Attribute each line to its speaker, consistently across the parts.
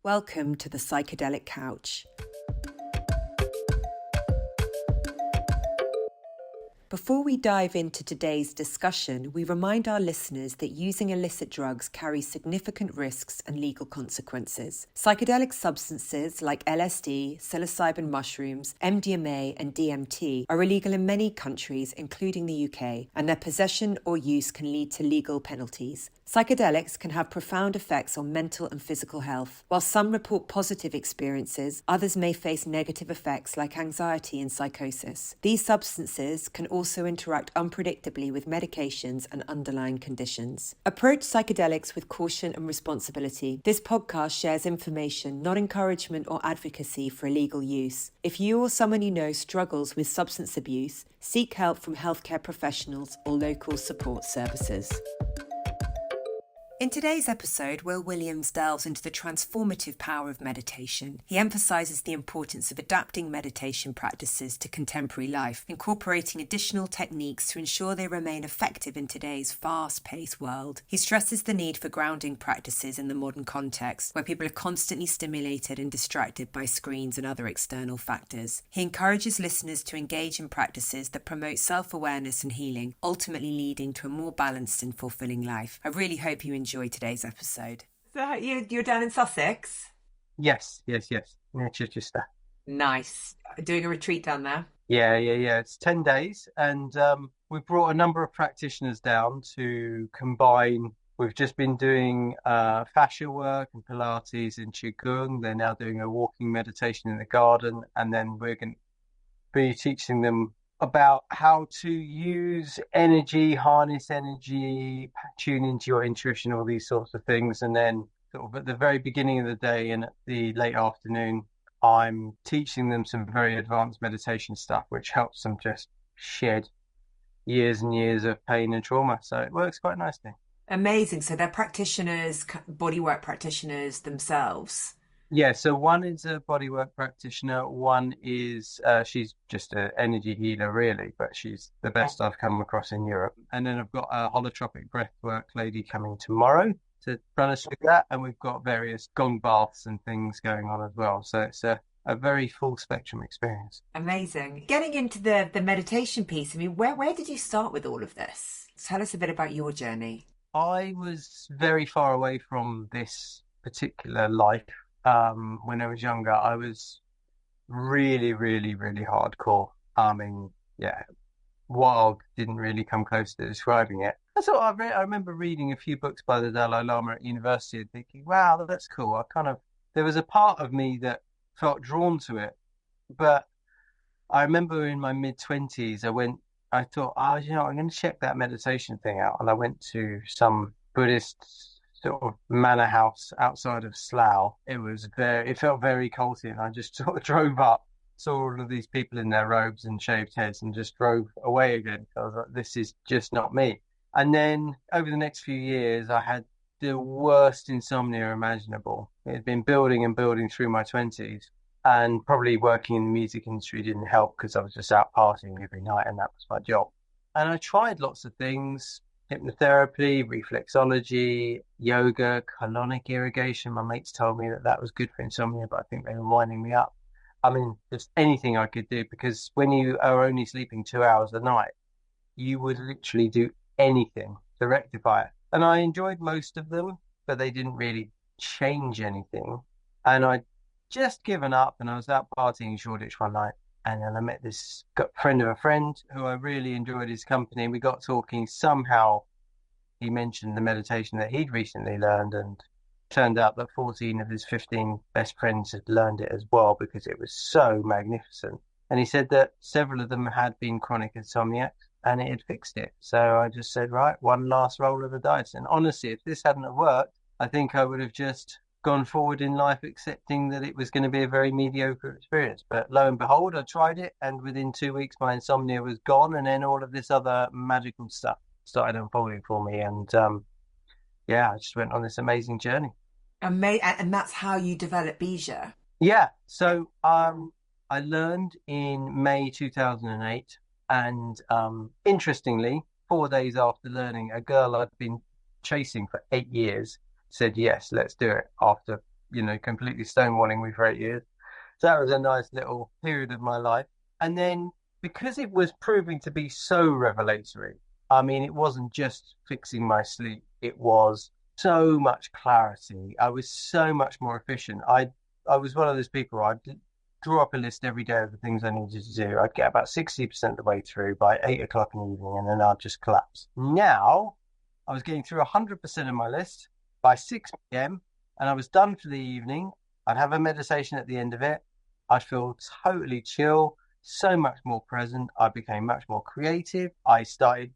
Speaker 1: Welcome to the Psychedelic Couch. Before we dive into today's discussion, we remind our listeners that using illicit drugs carries significant risks and legal consequences. Psychedelic substances like LSD, psilocybin mushrooms, MDMA, and DMT are illegal in many countries, including the UK, and their possession or use can lead to legal penalties. Psychedelics can have profound effects on mental and physical health. While some report positive experiences, others may face negative effects like anxiety and psychosis. These substances can also interact unpredictably with medications and underlying conditions. Approach psychedelics with caution and responsibility. This podcast shares information, not encouragement or advocacy for illegal use. If you or someone you know struggles with substance abuse, seek help from healthcare professionals or local support services. In today's episode, Will Williams delves into the transformative power of meditation. He emphasises the importance of adapting meditation practices to contemporary life, incorporating additional techniques to ensure they remain effective in today's fast-paced world. He stresses the need for grounding practices in the modern context, where people are constantly stimulated and distracted by screens and other external factors. He encourages listeners to engage in practices that promote self-awareness and healing, ultimately leading to a more balanced and fulfilling life. I really hope you enjoy today's episode. So you're down in Sussex?
Speaker 2: Yes, near Chichester.
Speaker 1: Nice. Doing a retreat down there?
Speaker 2: Yeah. It's 10 days, and we've brought a number of practitioners down to combine. We've just been doing fascia work and Pilates and Qigong. They're now doing a walking meditation in the garden, and then we're going to be teaching them about how to use energy, harness energy, tune into your intuition, all these sorts of things. And then sort of at the very beginning of the day and at the late afternoon, I'm teaching them some very advanced meditation stuff, which helps them just shed years and years of pain and trauma. So it works quite nicely.
Speaker 1: Amazing. So they're practitioners, bodywork practitioners themselves.
Speaker 2: Yeah, so one is a bodywork practitioner, one is, she's just an energy healer, really, but she's the best I've come across in Europe. And then I've got a holotropic breathwork lady coming tomorrow to run us through that. And we've got various gong baths and things going on as well. So it's a very full spectrum experience.
Speaker 1: Amazing. Getting into the meditation piece, I mean, where did you start with all of this? Tell us a bit about your journey.
Speaker 2: I was very far away from this particular life. When I was younger, I was really, really, really hardcore. I mean, yeah, wild didn't really come close to describing it. I remember reading a few books by the Dalai Lama at university and thinking, wow, that's cool. There was a part of me that felt drawn to it. But I remember in my mid-20s, I thought, I'm going to check that meditation thing out. And I went to some Buddhist sort of manor house outside of Slough. It felt very culty, and I just sort of drove up, saw all of these people in their robes and shaved heads, and just drove away again. I was like, this is just not me. And then over the next few years, I had the worst insomnia imaginable. It had been building and building through my 20s, and probably working in the music industry didn't help because I was just out partying every night, and that was my job. And I tried lots of things. Hypnotherapy, reflexology, yoga, colonic irrigation. My mates told me that was good for insomnia, but I think they were winding me up. I mean, just anything I could do, because when you are only sleeping 2 hours a night, you would literally do anything to rectify it. And I enjoyed most of them, but they didn't really change anything. And I'd just given up, and I was out partying in Shoreditch one night. And then I met this friend of a friend who I really enjoyed his company. We got talking. Somehow he mentioned the meditation that he'd recently learned, and turned out that 14 of his 15 best friends had learned it as well because it was so magnificent. And he said that several of them had been chronic insomniacs and it had fixed it. So I just said, right, one last roll of the dice. And honestly, if this hadn't worked, I think I would have just gone forward in life accepting that it was going to be a very mediocre experience. But lo and behold, I tried it, and within 2 weeks my insomnia was gone, and then all of this other magical stuff started unfolding for me. And I just went on this amazing journey.
Speaker 1: And that's how you developed Bija?
Speaker 2: Yeah, so I learned in May 2008, and interestingly, 4 days after learning, a girl I'd been chasing for 8 years said, yes, let's do it, after completely stonewalling me for 8 years. So that was a nice little period of my life. And then because it was proving to be so revelatory, I mean, it wasn't just fixing my sleep, it was so much clarity. I was so much more efficient. I was one of those people, I'd draw up a list every day of the things I needed to do. I'd get about 60% of the way through by 8 o'clock in the evening, and then I'd just collapse. Now I was getting through 100% of my list by 6 p.m. and I was done for the evening. I'd have a meditation at the end of it. I'd feel totally chill, so much more present. I became much more creative. I started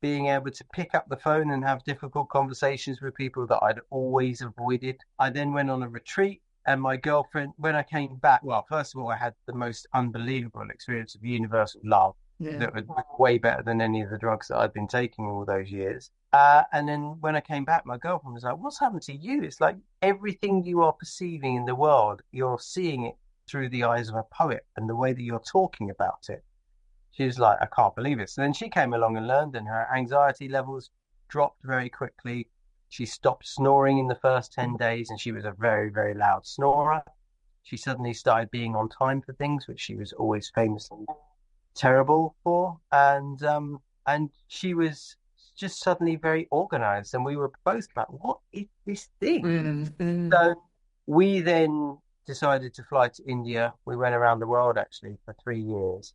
Speaker 2: being able to pick up the phone and have difficult conversations with people that I'd always avoided. I then went on a retreat, and my girlfriend, when I came back, well, first of all, I had the most unbelievable experience of universal love. Yeah. That was way better than any of the drugs that I'd been taking all those years. And then when I came back, my girlfriend was like, "What's happened to you?" It's like everything you are perceiving in the world, you're seeing it through the eyes of a poet and the way that you're talking about it. She was like, "I can't believe it." So then she came along and learned, and her anxiety levels dropped very quickly. She stopped snoring in the first 10 days, and she was a very, very loud snorer. She suddenly started being on time for things, which she was always famously terrible for. And she was just suddenly very organized. And we were both like, what is this thing? So we then decided to fly to India. We went around the world actually for 3 years,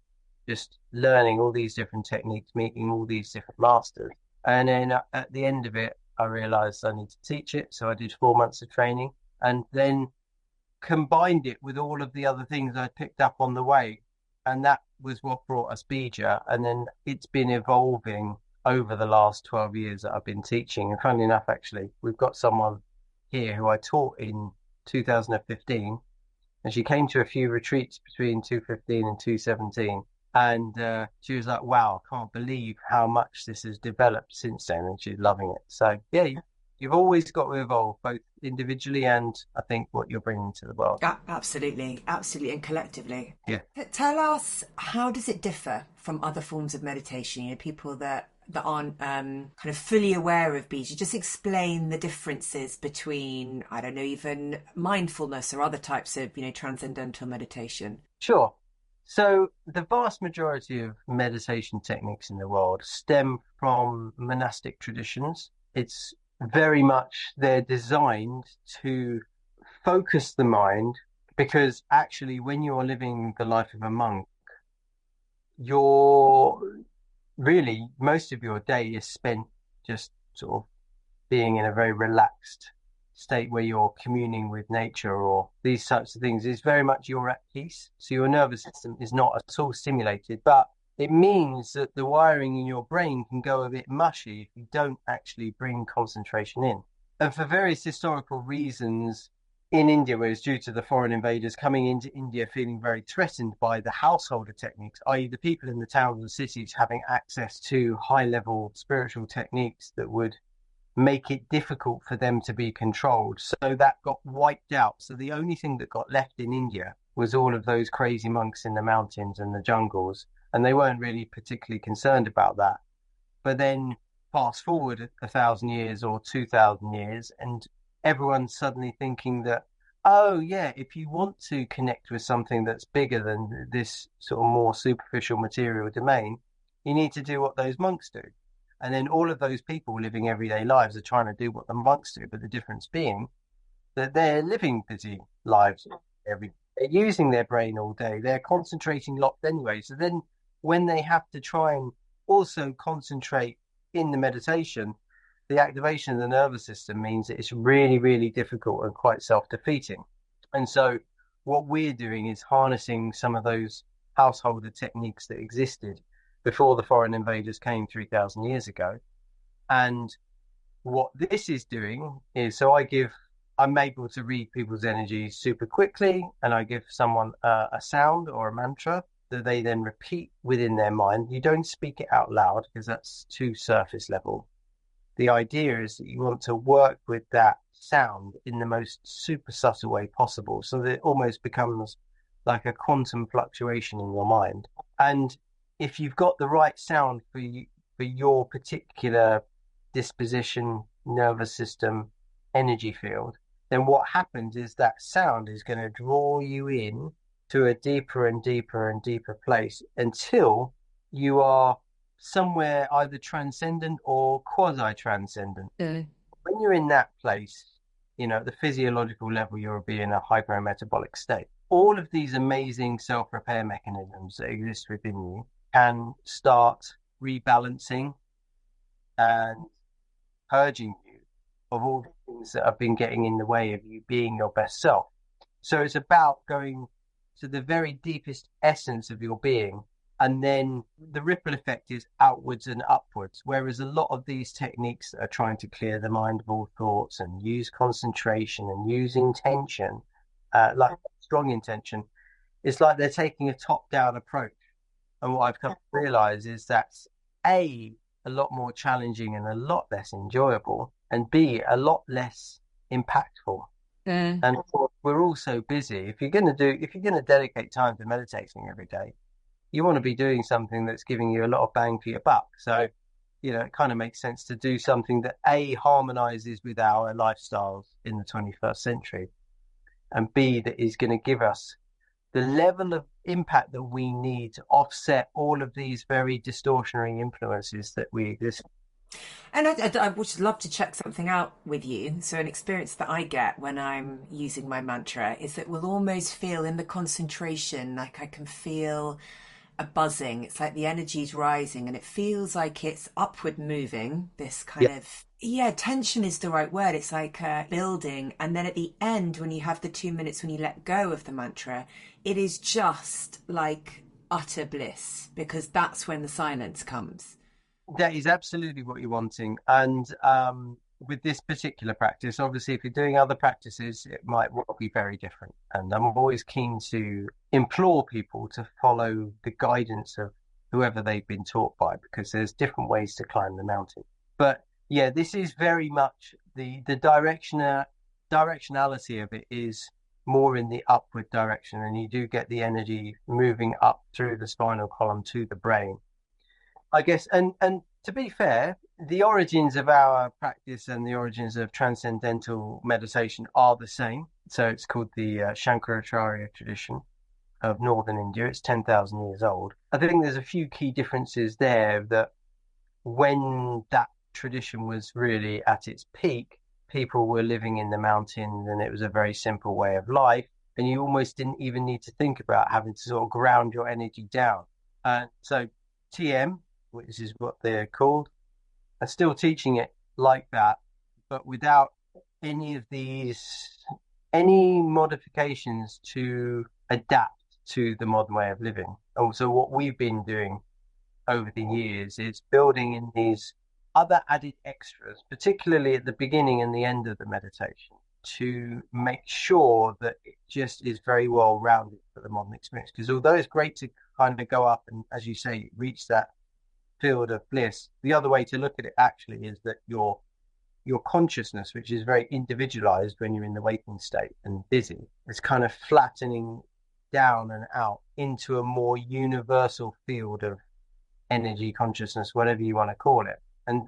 Speaker 2: just learning all these different techniques, meeting all these different masters. And then at the end of it, I realized I need to teach it. So I did 4 months of training and then combined it with all of the other things I picked up on the way. And that was what brought us Bija. And then it's been evolving over the last 12 years that I've been teaching. And funnily enough, actually, we've got someone here who I taught in 2015. And she came to a few retreats between 2015 and 2017. And she was like, "Wow, I can't believe how much this has developed since then." And she's loving it. So, yeah, you've always got to evolve, both individually and I think what you're bringing to the world.
Speaker 1: Absolutely, absolutely, and collectively.
Speaker 2: Yeah.
Speaker 1: Tell us, how does it differ from other forms of meditation? People that aren't kind of fully aware of Bija. Just explain the differences between, I don't know, even mindfulness or other types of, transcendental meditation.
Speaker 2: Sure. So the vast majority of meditation techniques in the world stem from monastic traditions. It's very much, they're designed to focus the mind, because actually when you're living the life of a monk, you're really, most of your day is spent just sort of being in a very relaxed state where you're communing with nature or these types of things. Is very much you're at peace. So your nervous system is not at all stimulated, but it means that the wiring in your brain can go a bit mushy if you don't actually bring concentration in. And for various historical reasons in India, where it's due to the foreign invaders coming into India feeling very threatened by the householder techniques, i.e. the people in the towns and cities having access to high level spiritual techniques that would make it difficult for them to be controlled. So that got wiped out. So the only thing that got left in India was all of those crazy monks in the mountains and the jungles. And they weren't really particularly concerned about that. But then fast forward 1,000 years or 2,000 years, and everyone's suddenly thinking that, oh yeah, if you want to connect with something that's bigger than this sort of more superficial material domain, you need to do what those monks do. And then all of those people living everyday lives are trying to do what the monks do, but the difference being that they're living busy lives they're using their brain all day. They're concentrating locked anyway. So then when they have to try and also concentrate in the meditation, the activation of the nervous system means that it's really, really difficult and quite self-defeating. And so what we're doing is harnessing some of those householder techniques that existed before the foreign invaders came 3,000 years ago. And what this is doing is, so I'm able to read people's energies super quickly, and I give someone a sound or a mantra that they then repeat within their mind. You don't speak it out loud because that's too surface level. The idea is that you want to work with that sound in the most super subtle way possible, so that it almost becomes like a quantum fluctuation in your mind. And if you've got the right sound for your particular disposition, nervous system, energy field, then what happens is that sound is going to draw you in to a deeper and deeper and deeper place until you are somewhere either transcendent or quasi-transcendent.
Speaker 1: Uh,
Speaker 2: When you're in that place, at the physiological level, you'll be in a hypermetabolic state. All of these amazing self-repair mechanisms that exist within you can start rebalancing and purging you of all the things that have been getting in the way of you being your best self. So it's about going to the very deepest essence of your being. And then the ripple effect is outwards and upwards. Whereas a lot of these techniques that are trying to clear the mind of all thoughts and use concentration and use intention, like strong intention, it's like they're taking a top-down approach. And what I've come to realize is that's a lot more challenging and a lot less enjoyable, and B, a lot less impactful. And of course, we're all so busy. If you're going to dedicate time to meditating every day, you want to be doing something that's giving you a lot of bang for your buck. So, it kind of makes sense to do something that A, harmonizes with our lifestyles in the 21st century, and B, that is going to give us the level of impact that we need to offset all of these very distortionary influences that we exist.
Speaker 1: And I would love to check something out with you. So, an experience that I get when I'm using my mantra is that we'll almost feel in the concentration, like I can feel a buzzing. It's like the energy's rising and it feels like it's upward moving. This kind
Speaker 2: Yeah,
Speaker 1: of, yeah, tension is the right word. It's like building. And then at the end, when you have the 2 minutes when you let go of the mantra, it is just like utter bliss because that's when the silence comes.
Speaker 2: that is absolutely what you're wanting. And with this particular practice, obviously, if you're doing other practices, it might well be very different. And I'm always keen to implore people to follow the guidance of whoever they've been taught by, because there's different ways to climb the mountain. But yeah, this is very much the directionality of it is more in the upward direction, and you do get the energy moving up through the spinal column to the brain. I guess, and to be fair, the origins of our practice and the origins of transcendental meditation are the same. So it's called the Shankaracharya tradition of Northern India. It's 10,000 years old. I think there's a few key differences there that when that tradition was really at its peak, people were living in the mountains and it was a very simple way of life. And you almost didn't even need to think about having to sort of ground your energy down. So TM, which is what they're called, are still teaching it like that, but without any of any modifications to adapt to the modern way of living. Also, what we've been doing over the years is building in these other added extras, particularly at the beginning and the end of the meditation, to make sure that it just is very well rounded for the modern experience. Because although it's great to kind of go up and, as you say, reach that field of bliss, the other way to look at it actually is that your consciousness, which is very individualized when you're in the waking state and busy, is kind of flattening down and out into a more universal field of energy consciousness, whatever you want to call it.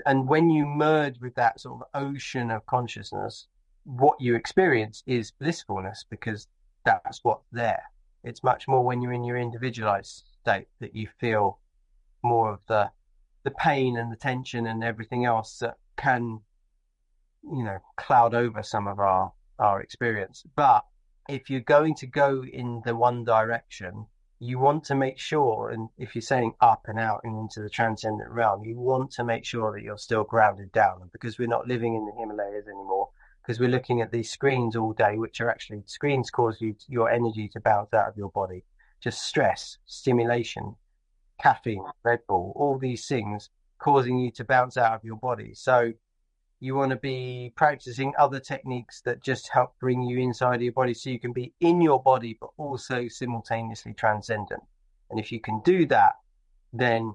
Speaker 2: And when you merge with that sort of ocean of consciousness, what you experience is blissfulness, because that's what's there. It's much more when you're in your individualized state that you feel more of the pain and the tension and everything else that can, cloud over some of our experience. But if you're going to go in the one direction, you want to make sure, and if you're saying up and out and into the transcendent realm, you want to make sure that you're still grounded down. And because we're not living in the Himalayas anymore, because we're looking at these screens all day, which are actually screens cause your energy to bounce out of your body. Just stress, stimulation, caffeine, Red Bull, all these things causing you to bounce out of your body. So you want to be practicing other techniques that just help bring you inside of your body so you can be in your body, but also simultaneously transcendent. And if you can do that, then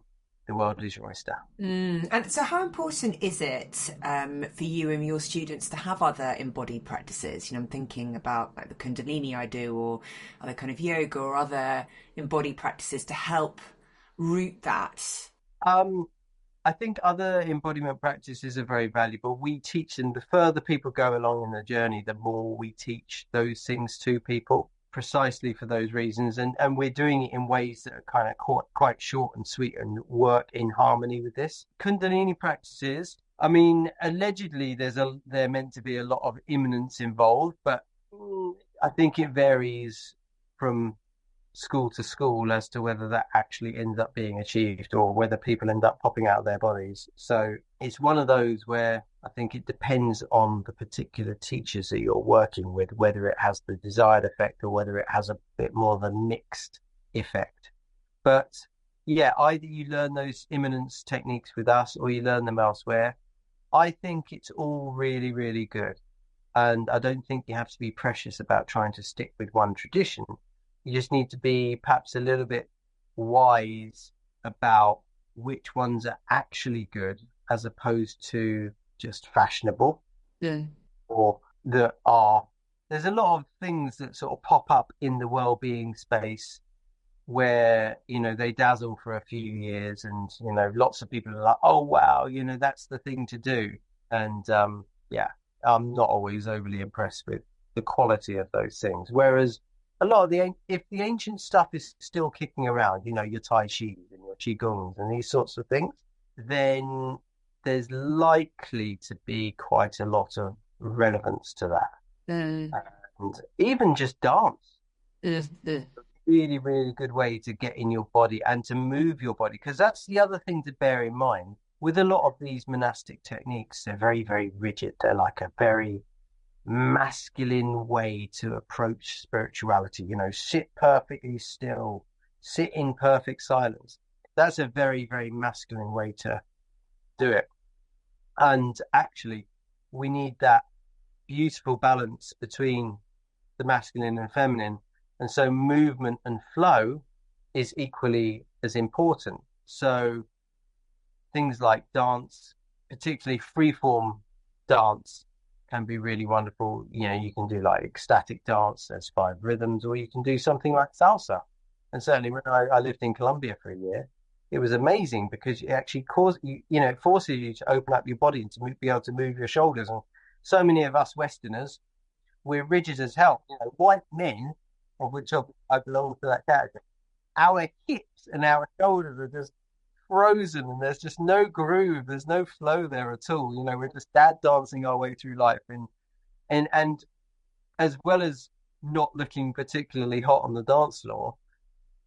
Speaker 2: the world is your oyster.
Speaker 1: And so, how important is it for you and your students to have other embodied practices? I'm thinking about like the Kundalini I do, or other kind of yoga, or other embodied practices to help root that.
Speaker 2: Um, I think other embodiment practices are very valuable. We teach them, the further people go along in the journey, the more we teach those things to people precisely for those reasons. And we're doing it in ways that are kind of quite short and sweet and work in harmony with this. Kundalini practices, I mean, allegedly they're meant to be a lot of immanence involved, but I think it varies from school to school as to whether that actually ends up being achieved or whether people end up popping out of their bodies. So it's one of those where I think it depends on the particular teachers that you're working with, whether it has the desired effect or whether it has a bit more of a mixed effect. But yeah, either you learn those immanence techniques with us or you learn them elsewhere. I think it's all really, really good. And I don't think you have to be precious about trying to stick with one tradition. You just need to be perhaps a little bit wise about which ones are actually good as opposed to just fashionable.
Speaker 1: Yeah.
Speaker 2: Or that are, there's a lot of things that sort of pop up in the well-being space where, they dazzle for a few years and, lots of people are like, oh, wow, that's the thing to do. And yeah, I'm not always overly impressed with the quality of those things. Whereas a lot of if the ancient stuff is still kicking around, your Tai Chis and your Qigongs and these sorts of things, then there's likely to be quite a lot of relevance to that. And even just dance, really, really good way to get in your body and to move your body. Because that's the other thing to bear in mind. With a lot of these monastic techniques, they're very, very rigid. They're like a very masculine way to approach spirituality. Sit perfectly still, sit in perfect silence. That's a very, very masculine way to do it. And actually, we need that beautiful balance between the masculine and feminine. And so movement and flow is equally as important. So things like dance, particularly freeform dance, can be really wonderful. You can do like ecstatic dance, there's 5 rhythms, or you can do something like salsa. And certainly when I lived in Colombia for a year, it was amazing because it actually it forces you to open up your body and to be able to move your shoulders. And so many of us Westerners, we're rigid as hell. White men, of which I belong to that category, our hips and our shoulders are just frozen and there's just no groove, there's no flow there at all. We're just dad dancing our way through life, and as well as not looking particularly hot on the dance floor,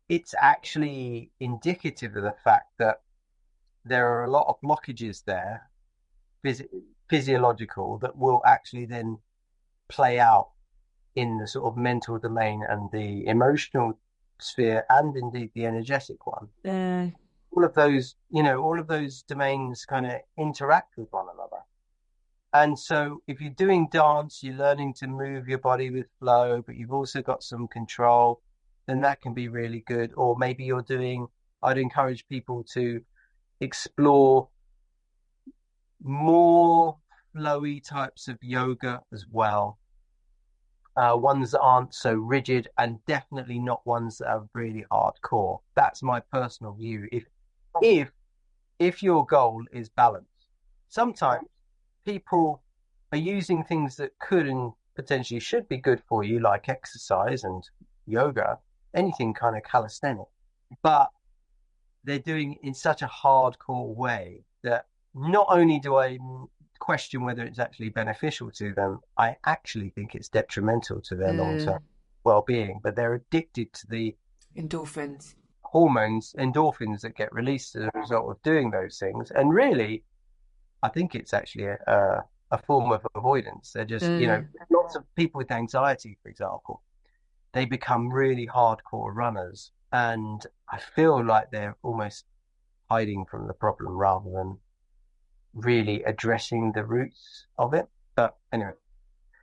Speaker 2: it's actually indicative of the fact that there are a lot of blockages there, physiological, that will actually then play out in the sort of mental domain and the emotional sphere and indeed the energetic one. All of those domains kind of interact with one another. And so if you're doing dance, you're learning to move your body with flow, but you've also got some control, then that can be really good. Or maybe I'd encourage people to explore more flowy types of yoga as well. Ones that aren't so rigid and definitely not ones that are really hardcore. That's my personal view. If your goal is balance, sometimes people are using things that could and potentially should be good for you, like exercise and yoga, anything kind of calisthenic, but they're doing it in such a hardcore way that not only do I question whether it's actually beneficial to them, I actually think it's detrimental to their long-term well-being. But they're addicted to the
Speaker 1: endorphins
Speaker 2: that get released as a result of doing those things. And really, I think it's actually a form of avoidance. They're just, lots of people with anxiety, for example, they become really hardcore runners. And I feel like they're almost hiding from the problem rather than really addressing the roots of it. But anyway,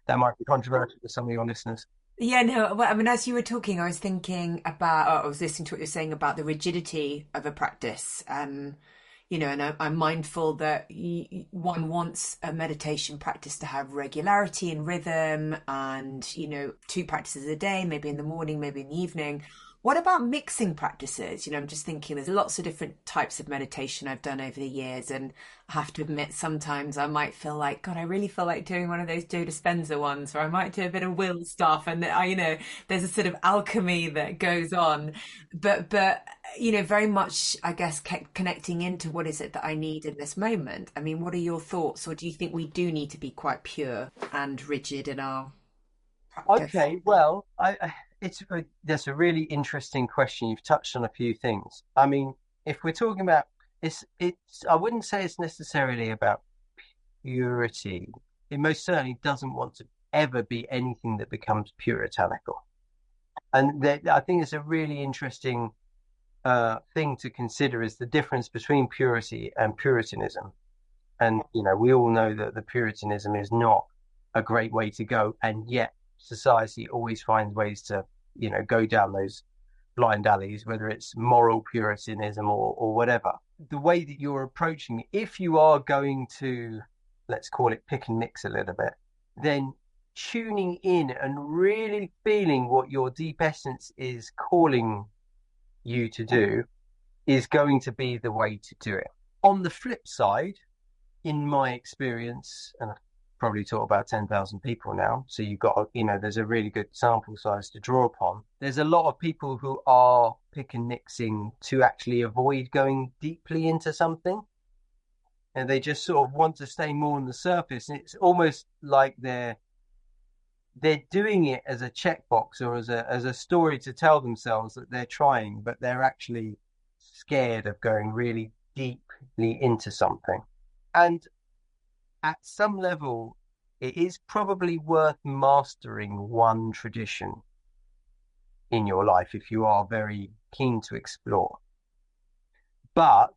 Speaker 2: that might be controversial to some of your listeners.
Speaker 1: Yeah, no, well, I mean, as you were talking, I was thinking about, I was listening to what you're saying about the rigidity of a practice. And I'm mindful that one wants a meditation practice to have regularity and rhythm and, 2 practices a day, maybe in the morning, maybe in the evening. What about mixing practices? You know, I'm just thinking there's lots of different types of meditation I've done over the years, and I have to admit sometimes I might feel like, God, I really feel like doing one of those Joe Dispenza ones, or I might do a bit of will stuff, and there's a sort of alchemy that goes on, but very much, I guess, connecting into what is it that I need in this moment. I mean, what are your thoughts, or do you think we do need to be quite pure and rigid in our practice?
Speaker 2: Okay, well, that's a really interesting question. You've touched on a few things. I mean, if we're talking about it's I wouldn't say it's necessarily about purity. It most certainly doesn't want to ever be anything that becomes puritanical. And I think it's a really interesting thing to consider is the difference between purity and Puritanism. And we all know that the Puritanism is not a great way to go, and yet society always finds ways to, go down those blind alleys, whether it's moral Puritanism or whatever. The way that you're approaching it, if you are going to, let's call it pick and mix a little bit, then tuning in and really feeling what your deep essence is calling you to do is going to be the way to do it. On the flip side, in my experience, and I've probably taught about 10,000 people now, so you've got, there's a really good sample size to draw upon. There's a lot of people who are pick and mixing to actually avoid going deeply into something. And they just sort of want to stay more on the surface. And it's almost like they're doing it as a checkbox or as a story to tell themselves that they're trying, but they're actually scared of going really deeply into something. And at some level, it is probably worth mastering one tradition in your life if you are very keen to explore. But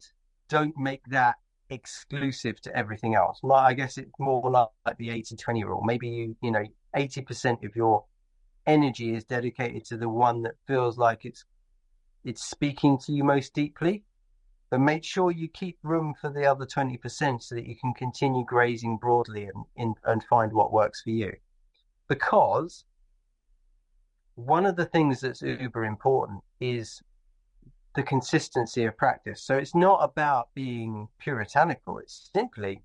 Speaker 2: don't make that exclusive to everything else. I guess it's more like the 80-20 rule. Maybe 80% of your energy is dedicated to the one that feels like it's speaking to you most deeply. But make sure you keep room for the other 20% so that you can continue grazing broadly and find what works for you. Because one of the things that's uber important is the consistency of practice. So it's not about being puritanical. It's simply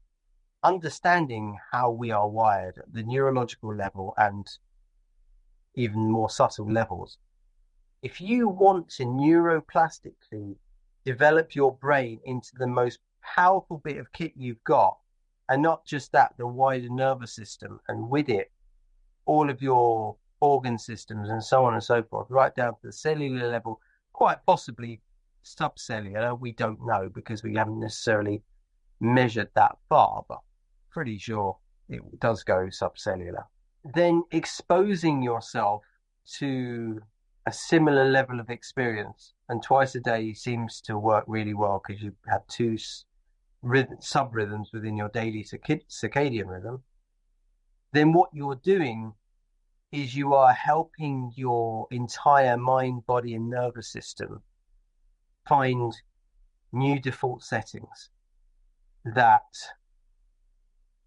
Speaker 2: understanding how we are wired at the neurological level and even more subtle levels. If you want to neuroplastically develop your brain into the most powerful bit of kit you've got, and not just that, the wider nervous system, and with it, all of your organ systems and so on and so forth, right down to the cellular level, quite possibly subcellular. We don't know because we haven't necessarily measured that far, but pretty sure it does go subcellular. Then exposing yourself to a similar level of experience, and twice a day seems to work really well because you have two sub-rhythms within your daily circadian rhythm. Then what you're doing is you are helping your entire mind, body, and nervous system find new default settings that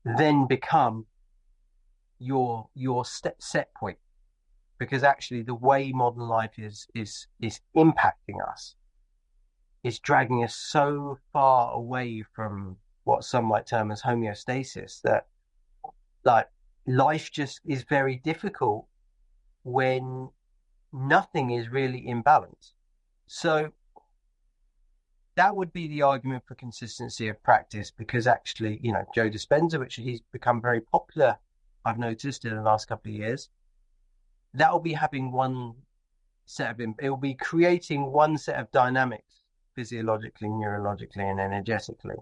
Speaker 2: then become your set point. Because actually the way modern life is impacting us is dragging us so far away from what some might term as homeostasis that like life just is very difficult when nothing is really in balance. So that would be the argument for consistency of practice, because actually, Joe Dispenza, which he's become very popular, I've noticed in the last couple of years, that will be having one set of, it will be creating one set of dynamics physiologically, neurologically, and energetically.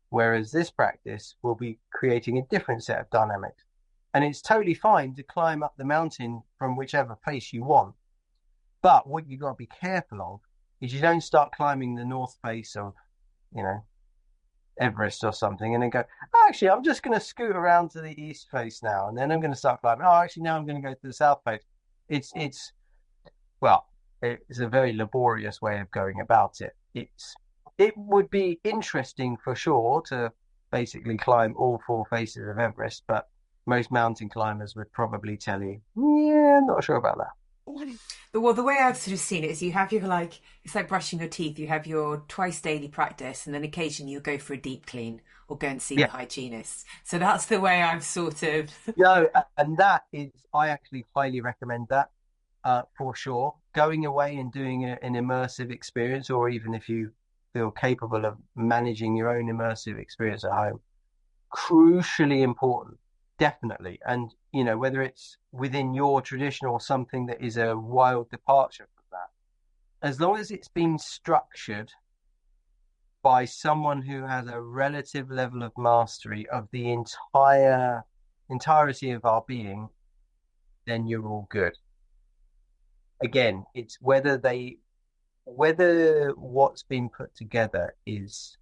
Speaker 2: Whereas this practice will be creating a different set of dynamics. And it's totally fine to climb up the mountain from whichever place you want. But what you've got to be careful of is you don't start climbing the north face of, Everest or something, and then go, actually, I'm just going to scoot around to the east face now, and then I'm going to start climbing. Actually, now I'm going to go to the south face. It's a very laborious way of going about it. It would be interesting for sure to basically climb all four faces of Everest, but most mountain climbers would probably tell you, yeah, I'm not sure about that.
Speaker 1: Well, the way I've sort of seen it is you have your like, it's like brushing your teeth. You have your twice daily practice, and then occasionally you'll go for a deep clean or go and see the
Speaker 2: Yeah.
Speaker 1: hygienist. So that's the way I've sort of.
Speaker 2: No, and that is, I actually highly recommend that, for sure. Going away and doing an immersive experience, or even if you feel capable of managing your own immersive experience at home, crucially important, definitely. And, whether it's within your tradition or something that is a wild departure from that, as long as it's been structured by someone who has a relative level of mastery of the entirety of our being, then you're all good. Again, it's whether what's been put together is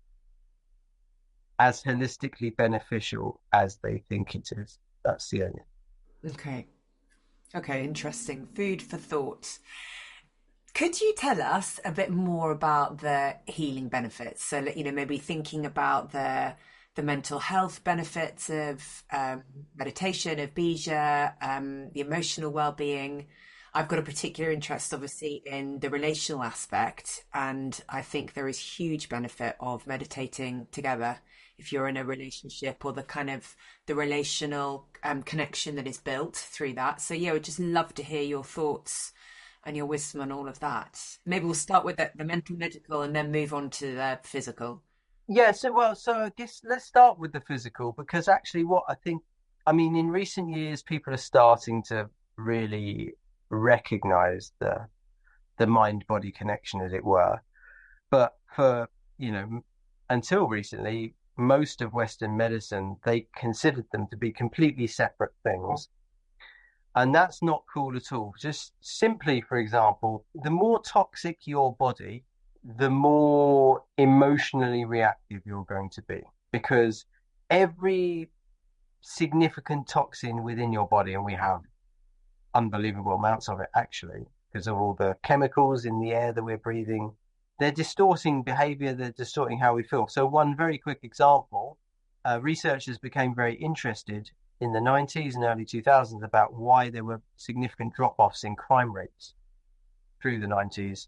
Speaker 2: as holistically beneficial as they think it is. That's the only.
Speaker 1: Okay. Okay, interesting. Food for thought. Could you tell us a bit more about the healing benefits? So, maybe thinking about the mental health benefits of meditation, of bija, the emotional well-being. I've got a particular interest, obviously, in the relational aspect, and I think there is huge benefit of meditating together if you're in a relationship, or the kind of the relational connection that is built through that. So, yeah, I would just love to hear your thoughts and your wisdom on all of that. Maybe we'll start with the mental, medical, and then move on to the physical.
Speaker 2: Yeah, so I guess let's start with the physical, because actually what I think, I mean, in recent years, people are starting to really recognize the mind-body connection, as it were. But for, until recently, most of Western medicine, they considered them to be completely separate things. And that's not cool at all. Just simply, for example, the more toxic your body, the more emotionally reactive you're going to be. Because every significant toxin within your body, and we have unbelievable amounts of it actually, because of all the chemicals in the air that we're breathing, they're distorting behavior, they're distorting how we feel. So, one very quick example, researchers became very interested in the 90s and early 2000s about why there were significant drop-offs in crime rates through the 90s.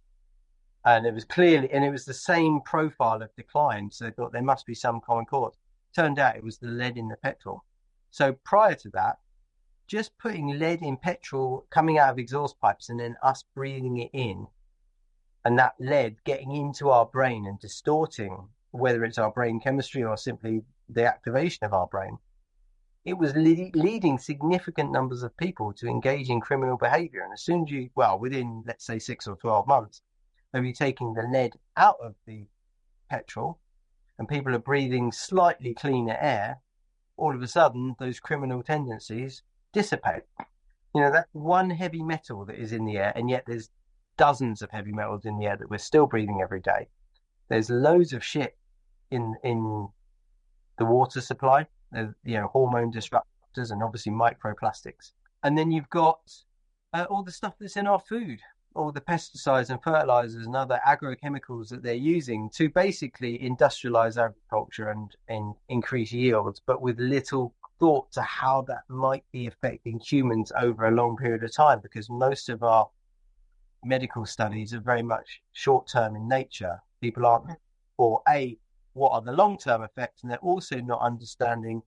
Speaker 2: And it was the same profile of decline. So they thought there must be some common cause. Turned out it was the lead in the petrol. So prior to that, just putting lead in petrol coming out of exhaust pipes and then us breathing it in, and that lead getting into our brain and distorting, whether it's our brain chemistry or simply the activation of our brain, it was leading significant numbers of people to engage in criminal behavior. And as soon as within, let's say, 6 or 12 months of you taking the lead out of the petrol and people are breathing slightly cleaner air, all of a sudden those criminal tendencies dissipate. That's one heavy metal that is in the air, and yet there's dozens of heavy metals in the air that we're still breathing every day. There's loads of shit in the water supply. There's, hormone disruptors and obviously microplastics. And then you've got all the stuff that's in our food, all the pesticides and fertilizers and other agrochemicals that they're using to basically industrialize agriculture and increase yields, but with little thought to how that might be affecting humans over a long period of time, because most of our medical studies are very much short-term in nature. People aren't, or what are the long-term effects, and they're also not understanding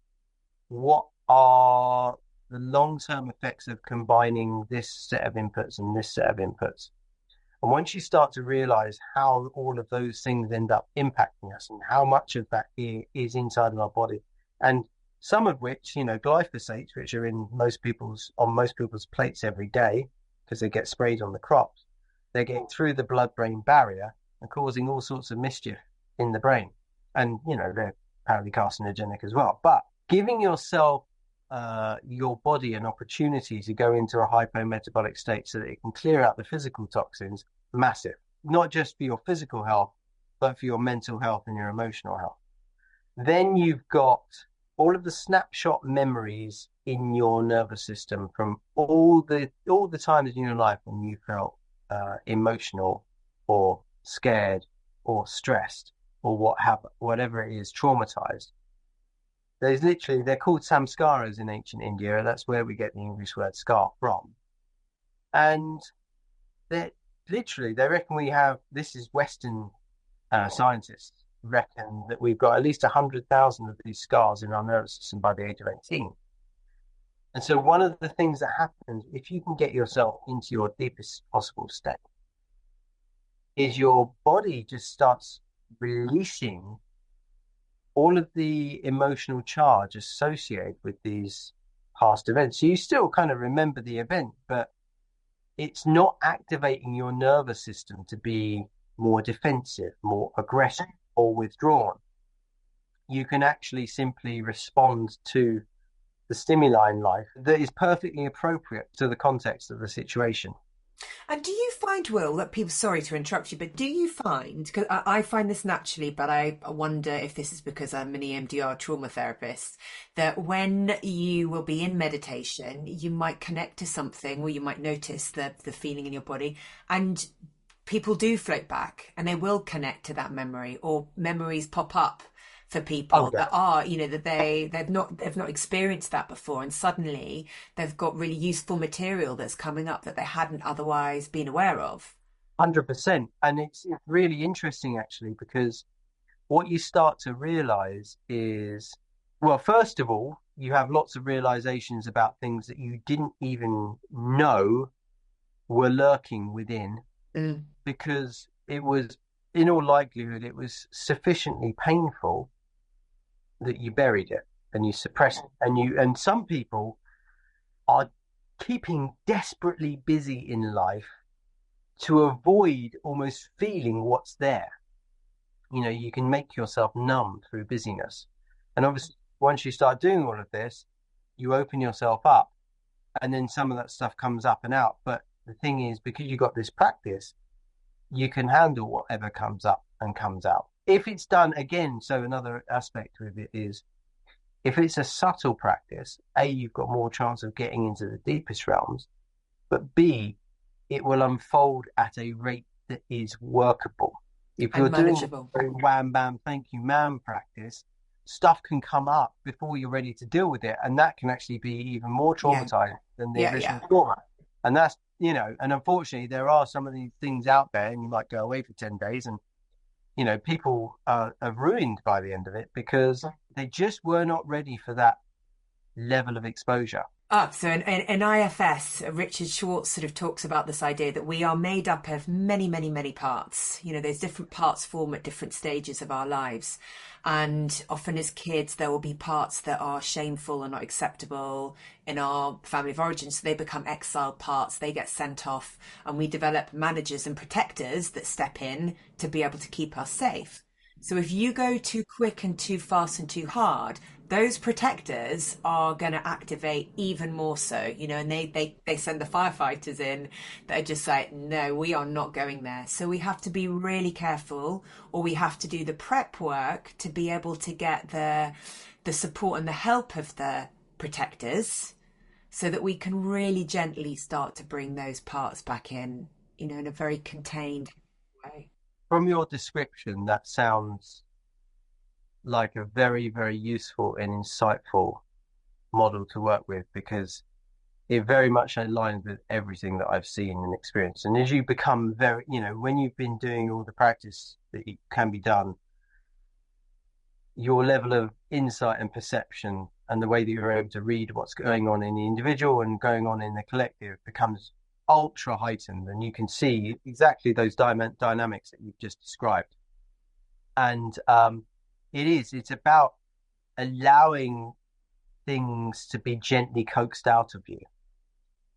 Speaker 2: what are the long-term effects of combining this set of inputs and this set of inputs. And once you start to realize how all of those things end up impacting us and how much of that is inside of our body, and some of which, glyphosates, which are on most people's plates every day because they get sprayed on the crops, they're getting through the blood-brain barrier and causing all sorts of mischief in the brain. And, they're apparently carcinogenic as well. But giving yourself, your body an opportunity to go into a hypometabolic state so that it can clear out the physical toxins, massive. Not just for your physical health, but for your mental health and your emotional health. Then you've got all of the snapshot memories in your nervous system from all the times in your life when you felt emotional or scared or stressed or whatever it is, traumatized. They're called samskaras in ancient India. That's where we get the English word scar from. And they literally, they reckon we have, this is Western scientists reckon that we've got at least 100,000 of these scars in our nervous system by the age of 18. And so one of the things that happens if you can get yourself into your deepest possible state is your body just starts releasing all of the emotional charge associated with these past events. So you still kind of remember the event, but it's not activating your nervous system to be more defensive, more aggressive, or withdrawn. You can actually simply respond to the stimuli in life that is perfectly appropriate to the context of the situation.
Speaker 1: And do you find, Will, that people, sorry to interrupt you, but do you find, because I find this naturally, but I wonder if this is because I'm an EMDR trauma therapist, that when you will be in meditation, you might connect to something or you might notice the feeling in your body, and people do float back and they will connect to that memory, or memories pop up for people
Speaker 2: Okay.
Speaker 1: that are, that they've not experienced that before, and suddenly they've got really useful material that's coming up that they hadn't otherwise been aware of.
Speaker 2: 100%. And it's really interesting actually, because what you start to realize is, well, first of all, you have lots of realizations about things that you didn't even know were lurking within,
Speaker 1: Mm.
Speaker 2: because it was, in all likelihood, it was sufficiently painful that you buried it and you suppressed it. And some people are keeping desperately busy in life to avoid almost feeling what's there. You can make yourself numb through busyness. And obviously, once you start doing all of this, you open yourself up, and then some of that stuff comes up and out. But the thing is, because you got this practice, you can handle whatever comes up and comes out. If it's done again, so another aspect with it is, if it's a subtle practice, A, you've got more chance of getting into the deepest realms, but B, it will unfold at a rate that is workable. If
Speaker 1: And
Speaker 2: you're doing a
Speaker 1: manageable.
Speaker 2: very wham bam thank you ma'am practice, stuff can come up before you're ready to deal with it, and that can actually be even more
Speaker 1: Yeah,
Speaker 2: traumatizing than the
Speaker 1: yeah, yeah.
Speaker 2: original trauma. And that's, and unfortunately there are some of these things out there, and you might go away for 10 days, and people are ruined by the end of it because they just were not ready for that level of exposure.
Speaker 1: So in IFS, Richard Schwartz sort of talks about this idea that we are made up of many, many, many parts. There's different parts form at different stages of our lives. And often as kids, there will be parts that are shameful and not acceptable in our family of origin. So they become exiled parts, they get sent off, and we develop managers and protectors that step in to be able to keep us safe. So if you go too quick and too fast and too hard, those protectors are going to activate even more so, and they send the firefighters in that are just like, no, we are not going there. So we have to be really careful, or we have to do the prep work to be able to get the support and the help of the protectors so that we can really gently start to bring those parts back in a very contained way.
Speaker 2: From your description, that sounds like a very, very useful and insightful model to work with, because it very much aligns with everything that I've seen and experienced. And as you become very, when you've been doing all the practice that can be done, your level of insight and perception and the way that you're able to read what's going on in the individual and going on in the collective becomes ultra heightened, and you can see exactly those dynamics that you've just described. And it's about allowing things to be gently coaxed out of you.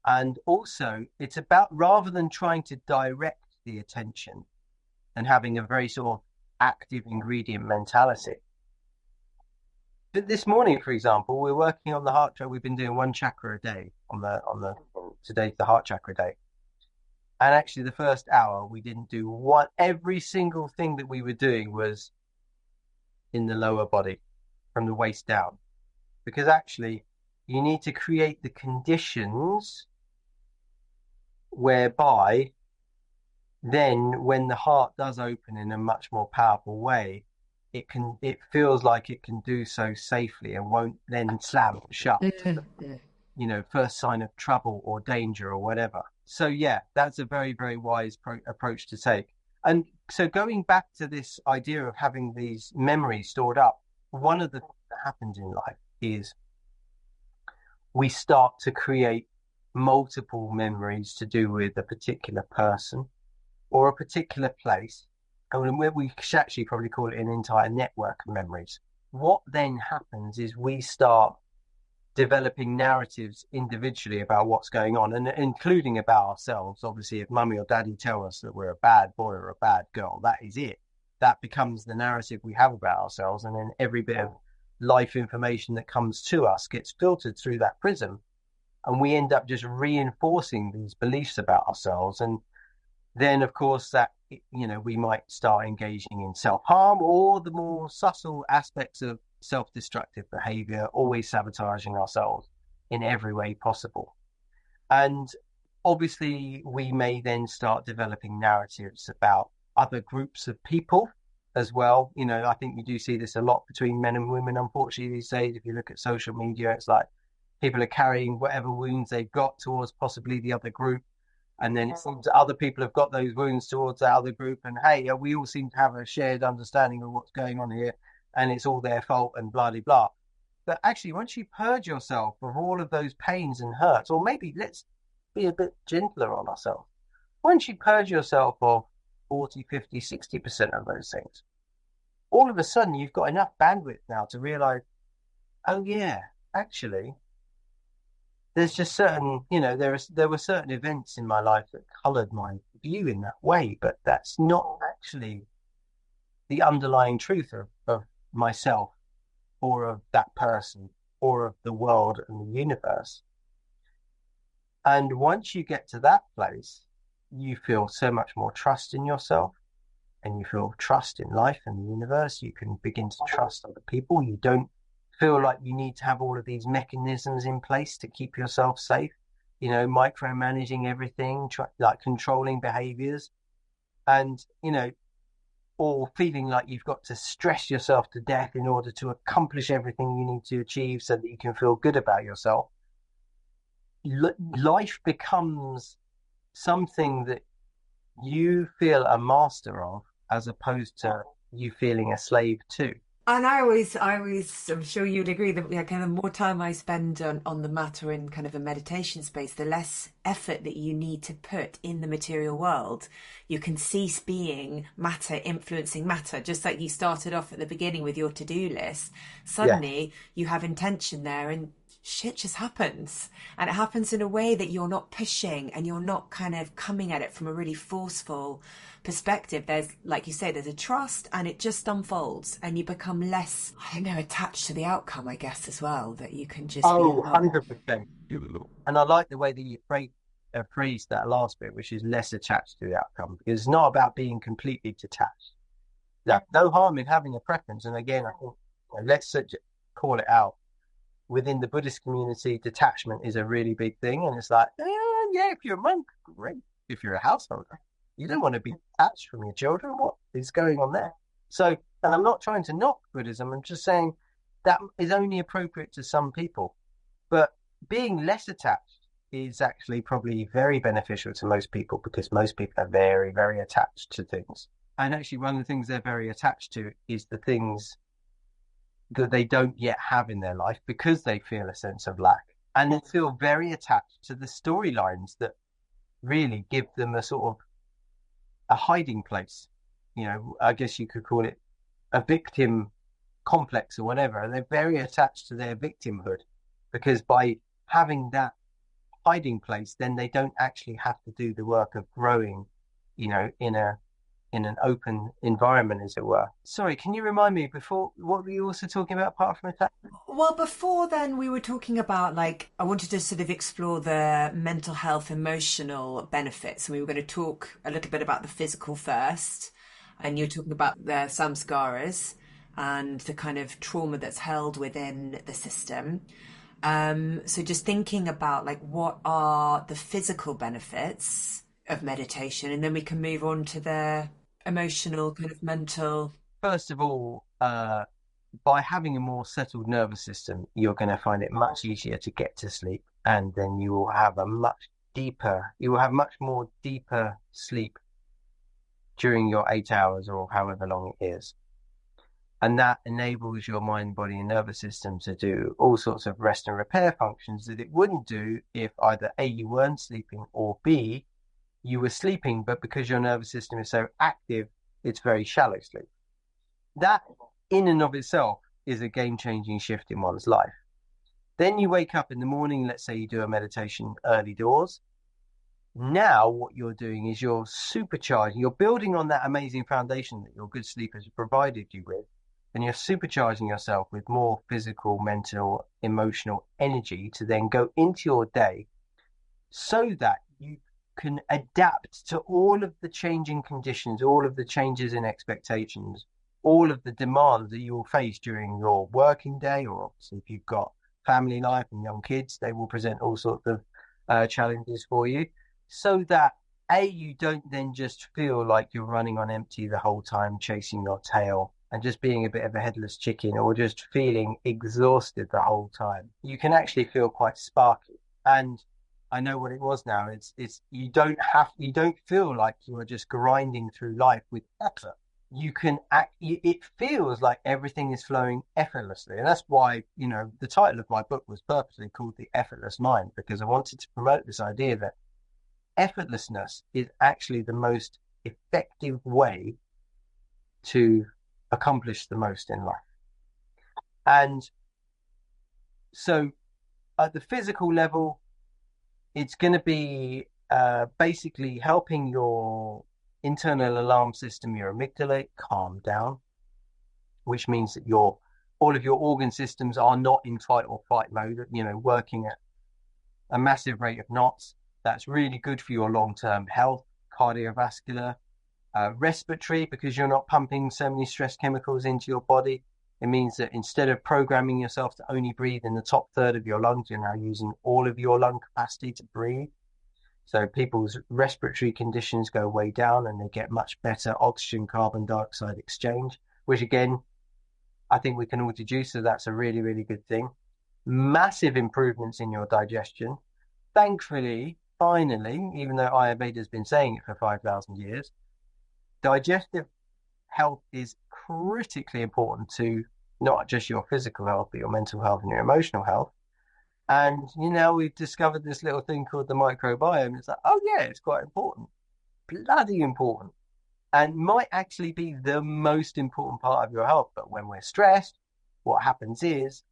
Speaker 2: And also, it's about, rather than trying to direct the attention and having a very sort of active ingredient mentality. But this morning, for example, we're working on the heart chakra. We've been doing one chakra a day today's the heart chakra day. And actually, the first hour we didn't do one. Every single thing that we were doing was in the lower body, from the waist down, because actually, you need to create the conditions whereby then, when the heart does open in a much more powerful way, it feels like it can do so safely and won't then slam shut.
Speaker 1: Mhm.
Speaker 2: first sign of trouble or danger or whatever. So yeah, that's a very, very wise approach to take. And so going back to this idea of having these memories stored up, one of the things that happens in life is we start to create multiple memories to do with a particular person or a particular place. And we should actually probably call it an entire network of memories. What then happens is we start developing narratives individually about what's going on, and including about ourselves. Obviously, if mummy or daddy tell us that we're a bad boy or a bad girl, that is it. That becomes the narrative we have about ourselves, and then every bit of life information that comes to us gets filtered through that prism, and we end up just reinforcing these beliefs about ourselves. And then of course that we might start engaging in self-harm or the more subtle aspects of self-destructive behavior, always sabotaging ourselves in every way possible. And obviously we may then start developing narratives about other groups of people as well. I think we do see this a lot between men and women, unfortunately, these days. If you look at social media, it's like people are carrying whatever wounds they've got towards possibly the other group, and then it seems that other people have got those wounds towards the other group, and hey, we all seem to have a shared understanding of what's going on here, and it's all their fault and blah blah blah. But actually, once you purge yourself of all of those pains and hurts, or maybe let's be a bit gentler on ourselves, once you purge yourself of 40, 50, 60% of those things, all of a sudden you've got enough bandwidth now to realize, oh yeah, actually, there's just certain, there were certain events in my life that colored my view in that way, but that's not actually the underlying truth of myself or of that person or of the world and the universe. And once you get to that place, you feel so much more trust in yourself, and you feel trust in life and the universe. You can begin to trust other people. You don't feel like you need to have all of these mechanisms in place to keep yourself safe, micromanaging everything, like controlling behaviors, and, or feeling like you've got to stress yourself to death in order to accomplish everything you need to achieve so that you can feel good about yourself. Life becomes something that you feel a master of, as opposed to you feeling a slave to.
Speaker 1: And I always, I'm sure you'd agree that kind of more time I spend on the matter in kind of a meditation space, the less effort that you need to put in the material world. You can cease being matter influencing matter, just like you started off at the beginning with your to-do list.
Speaker 2: Yeah.
Speaker 1: Suddenly you have intention there and shit just happens. And it happens in a way that you're not pushing and you're not kind of coming at it from a really forceful perspective. There's, like you say, there's a trust, and it just unfolds, and you become less, I don't know, attached to the outcome, I guess, as well, that you can just be
Speaker 2: Oh,
Speaker 1: involved.
Speaker 2: 100%. And I like the way that you phrase that last bit, which is less attached to the outcome, because it's not about being completely detached. There's no harm in having a preference. And again, I think, let's call it out. Within the Buddhist community, detachment is a really big thing. And it's like, yeah, if you're a monk, great. If you're a householder, you don't want to be detached from your children. What is going on there? So, and I'm not trying to knock Buddhism. I'm just saying that is only appropriate to some people. But being less attached is actually probably very beneficial to most people, because most people are very, very attached to things. And actually, one of the things they're very attached to is the things that they don't yet have in their life, because they feel a sense of lack. And they feel very attached to the storylines that really give them a sort of a hiding place. I guess you could call it a victim complex or whatever. They're very attached to their victimhood, because by having that hiding place, then they don't actually have to do the work of growing, in an open environment, as it were. Sorry, can you remind me, before, what were you also talking about apart from attack?
Speaker 1: Well, before then, we were talking about, like, I wanted to sort of explore the mental health, emotional benefits. And we were going to talk a little bit about the physical first. And you're talking about the samskaras and the kind of trauma that's held within the system. So just thinking about, like, what are the physical benefits of meditation? And then we can move on to the emotional, kind of mental.
Speaker 2: First of all, by having a more settled nervous system, you're going to find it much easier to get to sleep. and then you will have much more deeper sleep during your 8 hours or however long it is. And that enables your mind, body, and nervous system to do all sorts of rest and repair functions that it wouldn't do if either A, you weren't sleeping, or B, you were sleeping, but because your nervous system is so active, it's very shallow sleep. That in and of itself is a game-changing shift in one's life. Then you wake up in the morning, let's say you do a meditation early doors. Now what you're doing is you're supercharging, you're building on that amazing foundation that your good sleep has provided you with, and you're supercharging yourself with more physical, mental, emotional energy to then go into your day so that you can adapt to all of the changing conditions, all of the changes in expectations, all of the demands that you will face during your working day, or obviously if you've got family life and young kids, they will present all sorts of challenges for you, so that A, you don't then just feel like you're running on empty the whole time, chasing your tail and just being a bit of a headless chicken, or just feeling exhausted the whole time. You can actually feel quite sparky. And I know what it was now. It's you don't feel like you are just grinding through life with effort. You can act, it feels like everything is flowing effortlessly. And that's why, the title of my book was purposely called The Effortless Mind, because I wanted to promote this idea that effortlessness is actually the most effective way to accomplish the most in life. And so at the physical level, it's going to be basically helping your internal alarm system, your amygdala, calm down, which means that all of your organ systems are not in fight or flight mode, working at a massive rate of knots. That's really good for your long-term health, cardiovascular, respiratory, because you're not pumping so many stress chemicals into your body. It means that instead of programming yourself to only breathe in the top third of your lungs, you're now using all of your lung capacity to breathe. So people's respiratory conditions go way down and they get much better oxygen carbon dioxide exchange, which again, I think we can all deduce that that's a really, really good thing. Massive improvements in your digestion. Thankfully, finally, even though Ayurveda has been saying it for 5,000 years, digestive health is critically important to not just your physical health, but your mental health and your emotional health. And we've discovered this little thing called the microbiome. It's like, oh yeah, it's quite important, bloody important, and might actually be the most important part of your health. But when we're stressed, what happens is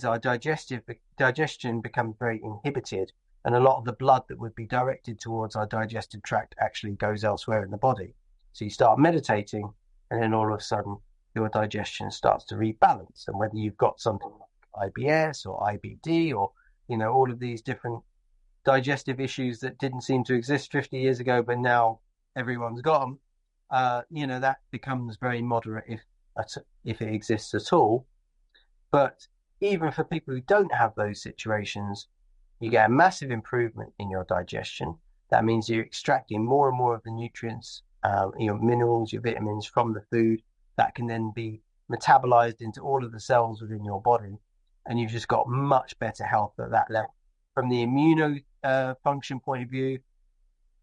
Speaker 2: our digestion becomes very inhibited, and a lot of the blood that would be directed towards our digestive tract actually goes elsewhere in the body. So you start meditating, and then all of a sudden your digestion starts to rebalance. And whether you've got something like IBS or IBD or, all of these different digestive issues that didn't seem to exist 50 years ago, but now everyone's got them, that becomes very moderate if it exists at all. But even for people who don't have those situations, you get a massive improvement in your digestion. That means you're extracting more and more of the nutrients, your minerals, your vitamins from the food that can then be metabolized into all of the cells within your body. And you've just got much better health at that level. From the immuno function point of view,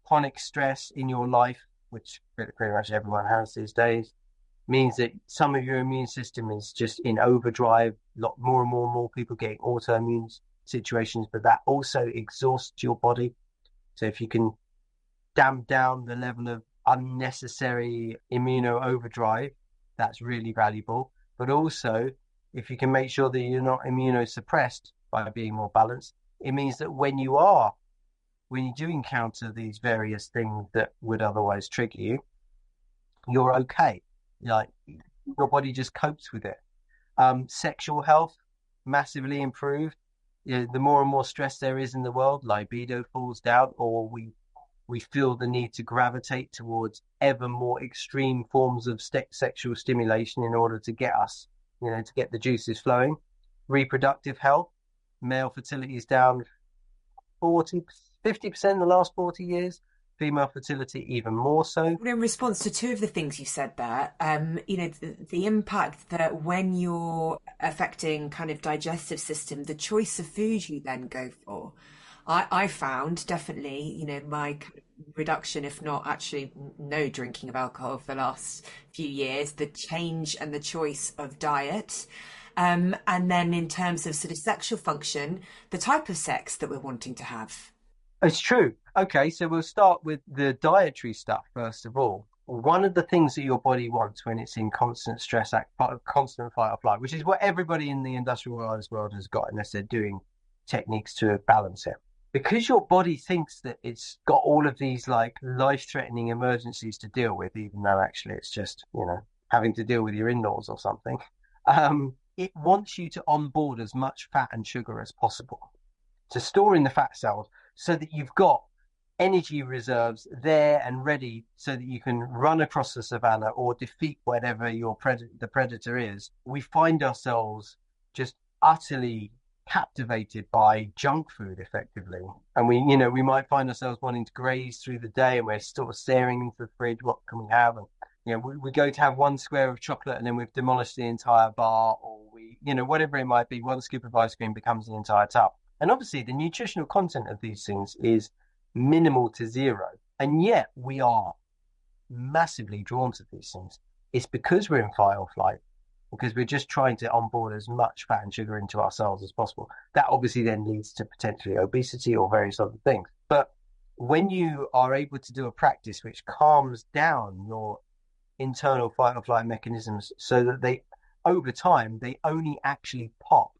Speaker 2: chronic stress in your life, which pretty much everyone has these days, means that some of your immune system is just in overdrive. A lot more and more people getting autoimmune situations, but that also exhausts your body. So if you can damp down the level of unnecessary immuno overdrive, that's really valuable. But also, if you can make sure that you're not immunosuppressed by being more balanced, it means that when you do encounter these various things that would otherwise trigger you, you're okay. Like, your body just copes with it. Sexual health, massively improved. The more and more stress there is in the world, libido falls down, or we feel the need to gravitate towards ever more extreme forms of sexual stimulation in order to get us, to get the juices flowing. Reproductive health, male fertility is down 50% in the last 40 years, female fertility even more so.
Speaker 1: In response to two of the things you said there, the impact that when you're affecting kind of digestive system, the choice of food you then go for. I found definitely, my kind of reduction, if not actually no drinking of alcohol for the last few years, the change and the choice of diet. And then in terms of sort of sexual function, the type of sex that we're wanting to have.
Speaker 2: It's true. Okay, so we'll start with the dietary stuff first of all. One of the things that your body wants when it's in constant stress, constant fight or flight, which is what everybody in the industrialized world has got unless they're doing techniques to balance it. Because your body thinks that it's got all of these like life-threatening emergencies to deal with, even though actually it's just, having to deal with your in-laws or something. It wants you to onboard as much fat and sugar as possible to store in the fat cells so that you've got energy reserves there and ready so that you can run across the savannah or defeat whatever the predator is. We find ourselves just utterly captivated by junk food effectively. And we might find ourselves wanting to graze through the day and we're sort of staring into the fridge, what can we have? And we go to have one square of chocolate and then we've demolished the entire bar, or whatever it might be, one scoop of ice cream becomes an entire tub. And obviously the nutritional content of these things is minimal to zero. And yet we are massively drawn to these things. It's because we're in fight or flight, because we're just trying to onboard as much fat and sugar into our cells as possible. That obviously then leads to potentially obesity or various other things. But when you are able to do a practice which calms down your internal fight or flight mechanisms so that they, over time, they only actually pop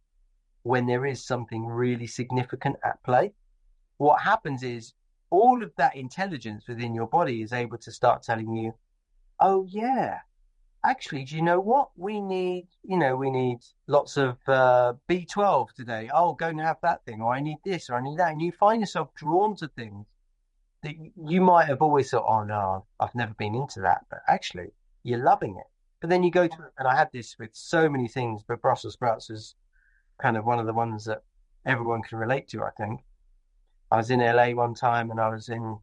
Speaker 2: when there is something really significant at play, what happens is all of that intelligence within your body is able to start telling you, oh yeah, actually, do you know what? We need lots of B12 today. Oh, go and have that thing, or I need this, or I need that. And you find yourself drawn to things that you might have always thought, oh no, I've never been into that. But actually, you're loving it. But then you go to, and I had this with so many things, but Brussels sprouts is kind of one of the ones that everyone can relate to, I think. I was in LA one time and I was in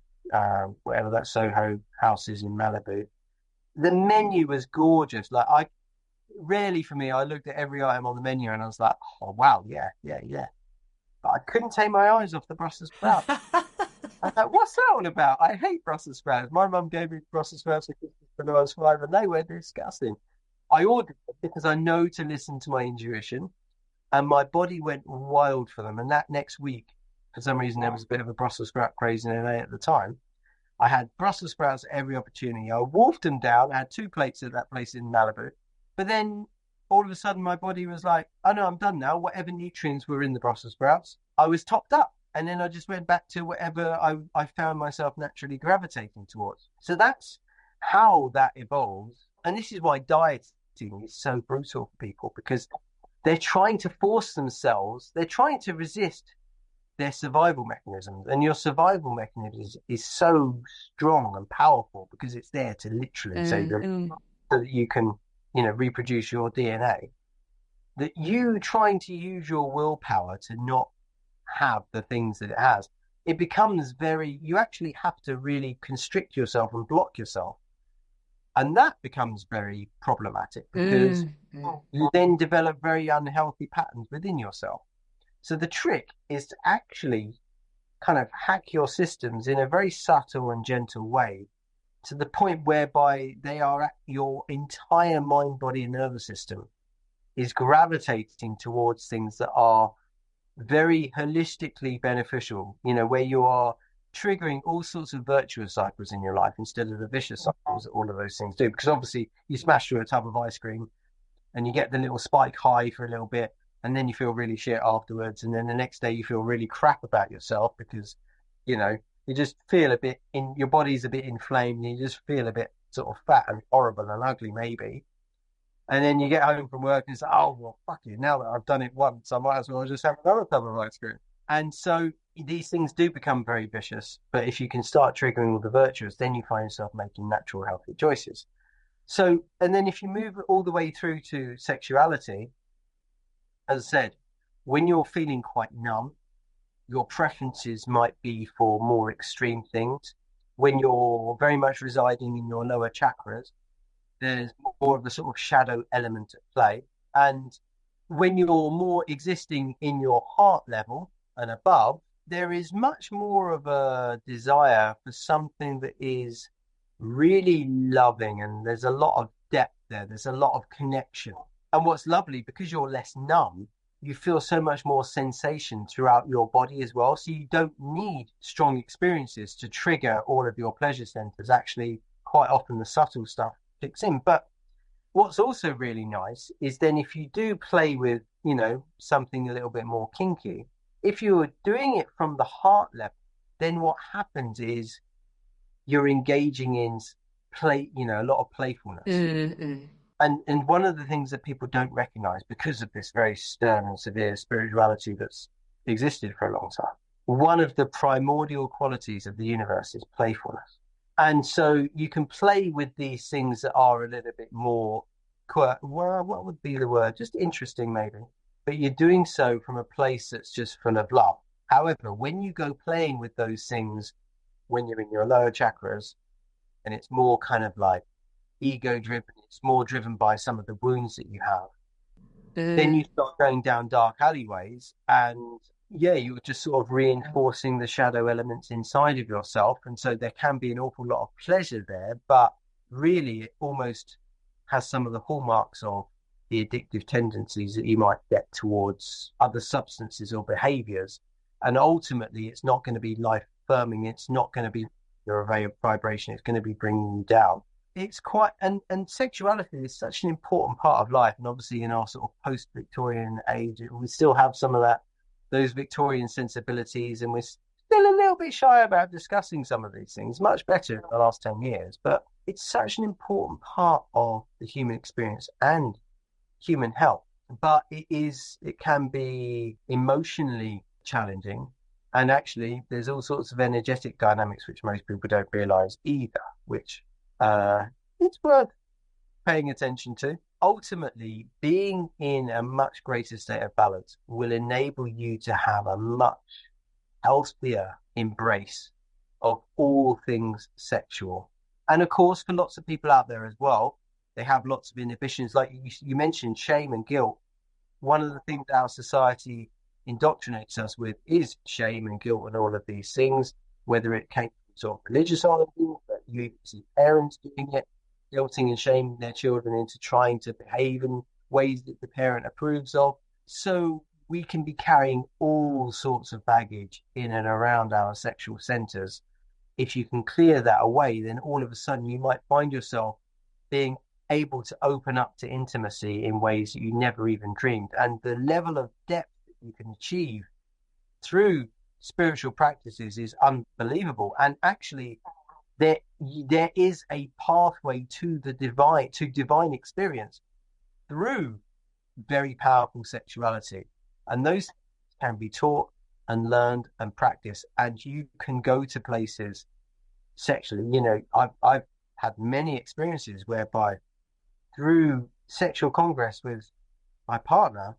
Speaker 2: whatever that Soho house is in Malibu. The menu was gorgeous. Like I looked at every item on the menu and I was like, oh wow, yeah. But I couldn't take my eyes off the Brussels sprouts. I thought, what's that all about? I hate Brussels sprouts. My mum gave me Brussels sprouts when I was 5 and they were disgusting. I ordered them because I know to listen to my intuition, and my body went wild for them. And that next week, for some reason, there was a bit of a Brussels sprout craze in LA at the time. I had Brussels sprouts at every opportunity. I wolfed them down. I had 2 plates at that place in Malibu. But then all of a sudden, my body was like, oh no, I'm done now. Whatever nutrients were in the Brussels sprouts, I was topped up. And then I just went back to whatever I found myself naturally gravitating towards. So that's how that evolves. And this is why dieting is so brutal for people, because they're trying to force themselves, they're trying to resist their survival mechanisms. And your survival mechanism is so strong and powerful because it's there to literally so that you can, reproduce your DNA, that you trying to use your willpower to not have the things that it has, it becomes you actually have to really constrict yourself and block yourself. And that becomes very problematic because you then develop very unhealthy patterns within yourself. So the trick is to actually kind of hack your systems in a very subtle and gentle way to the point whereby your entire mind, body, and nervous system is gravitating towards things that are very holistically beneficial, where you are triggering all sorts of virtuous cycles in your life instead of the vicious cycles that all of those things do. Because obviously you smash through a tub of ice cream and you get the little spike high for a little bit, and then you feel really shit afterwards, and then the next day you feel really crap about yourself because you just feel your body's a bit inflamed, and you just feel a bit sort of fat and horrible and ugly maybe. And then you get home from work and say, oh, well, fuck you. Now that I've done it once, I might as well just have another tub of ice cream. And so these things do become very vicious. But if you can start triggering all the virtues, then you find yourself making natural, healthy choices. So, and then if you move all the way through to sexuality, as I said, when you're feeling quite numb, your preferences might be for more extreme things. when you're very much residing in your lower chakras, there's more of the sort of shadow element at play. And when you're more existing in your heart level and above, there is much more of a desire for something that is really loving, and there's a lot of depth there, there's a lot of connection. And what's lovely, because you're less numb, you feel so much more sensation throughout your body as well. So you don't need strong experiences to trigger all of your pleasure centers. Actually, quite often the subtle stuff kicks in. But what's also really nice is then if you do play with, something a little bit more kinky, if you're doing it from the heart level, then what happens is you're engaging in a lot of playfulness.
Speaker 1: Mm-mm.
Speaker 2: And one of the things that people don't recognize because of this very stern and severe spirituality that's existed for a long time, one of the primordial qualities of the universe is playfulness. And so you can play with these things that are a little bit more, well, what would be the word? Just interesting, maybe. But you're doing so from a place that's just full of love. However, when you go playing with those things, when you're in your lower chakras, and it's more kind of like ego driven, it's more driven by some of the wounds that you have, then you start going down dark alleyways, and yeah, you're just sort of reinforcing the shadow elements inside of yourself. And so there can be an awful lot of pleasure there, but really it almost has some of the hallmarks of the addictive tendencies that you might get towards other substances or behaviors. And ultimately, it's not going to be life affirming. It's not going to be your vibration. It's going to be bringing you down. It's quite, and sexuality is such an important part of life. And obviously, in our sort of post-Victorian age, we still have some of those Victorian sensibilities, and we're still a little bit shy about discussing some of these things. Much better in the last 10 years, but it's such an important part of the human experience and human health. But it can be emotionally challenging. And actually, there's all sorts of energetic dynamics which most people don't realize either, which it's worth paying attention to. Ultimately, being in a much greater state of balance will enable you to have a much healthier embrace of all things sexual. And of course, for lots of people out there as well, they have lots of inhibitions. Like you mentioned, shame and guilt. One of the things our society indoctrinates us with is shame and guilt and all of these things, whether it came from sort of religious origin, but you see parents doing it, guilting and shaming their children into trying to behave in ways that the parent approves of. So we can be carrying all sorts of baggage in and around our sexual centers. If you can clear that away, then all of a sudden you might find yourself being able to open up to intimacy in ways that you never even dreamed. And the level of depth that you can achieve through spiritual practices is unbelievable. And actually, there is a pathway to divine experience through very powerful sexuality. And those can be taught and learned and practiced. And you can go to places sexually. I've had many experiences whereby through sexual congress with my partner,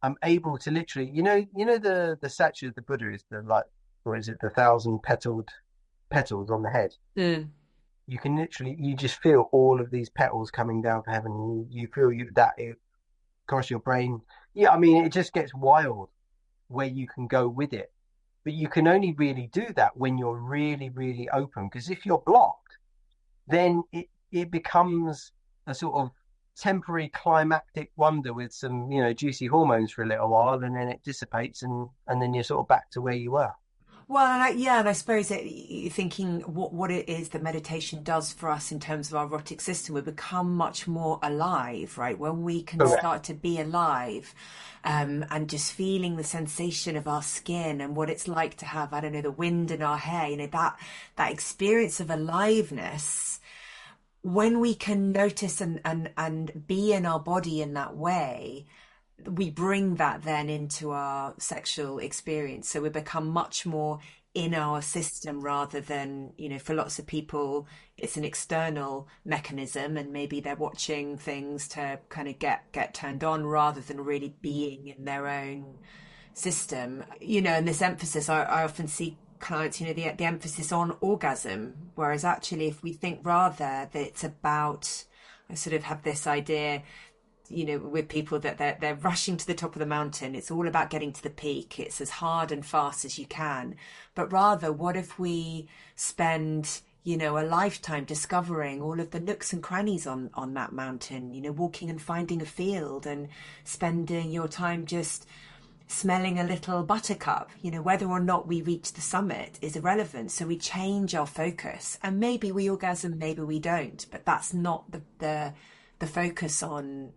Speaker 2: I'm able to literally, the statue of the Buddha is or is it the 1,000 petals on the head?
Speaker 1: Mm.
Speaker 2: You just feel all of these petals coming down from heaven. You feel that it across your brain. Yeah, I mean, it just gets wild where you can go with it. But you can only really do that when you're really, really open. Because if you're blocked, then it becomes a sort of temporary climactic wonder with some, juicy hormones for a little while, and then it dissipates, and then you're sort of back to where you were.
Speaker 1: Well, and I suppose thinking what it is that meditation does for us in terms of our erotic system, we become much more alive, right? When we can
Speaker 2: Correct.
Speaker 1: start to be alive, and just feeling the sensation of our skin and what it's like to have, I don't know, the wind in our hair, that experience of aliveness. When we can notice and be in our body in that way, we bring that then into our sexual experience. So we become much more in our system rather than, for lots of people, it's an external mechanism and maybe they're watching things to kind of get turned on rather than really being in their own system. And this emphasis I often see clients, the emphasis on orgasm, whereas actually if we think rather that it's about, I sort of have this idea, with people that they're rushing to the top of the mountain. It's all about getting to the peak. It's as hard and fast as you can. But rather, what if we spend, a lifetime discovering all of the nooks and crannies on that mountain, walking and finding a field and spending your time just smelling a little buttercup. Whether or not we reach the summit is irrelevant. So we change our focus, and maybe we orgasm, maybe we don't, but that's not the focus on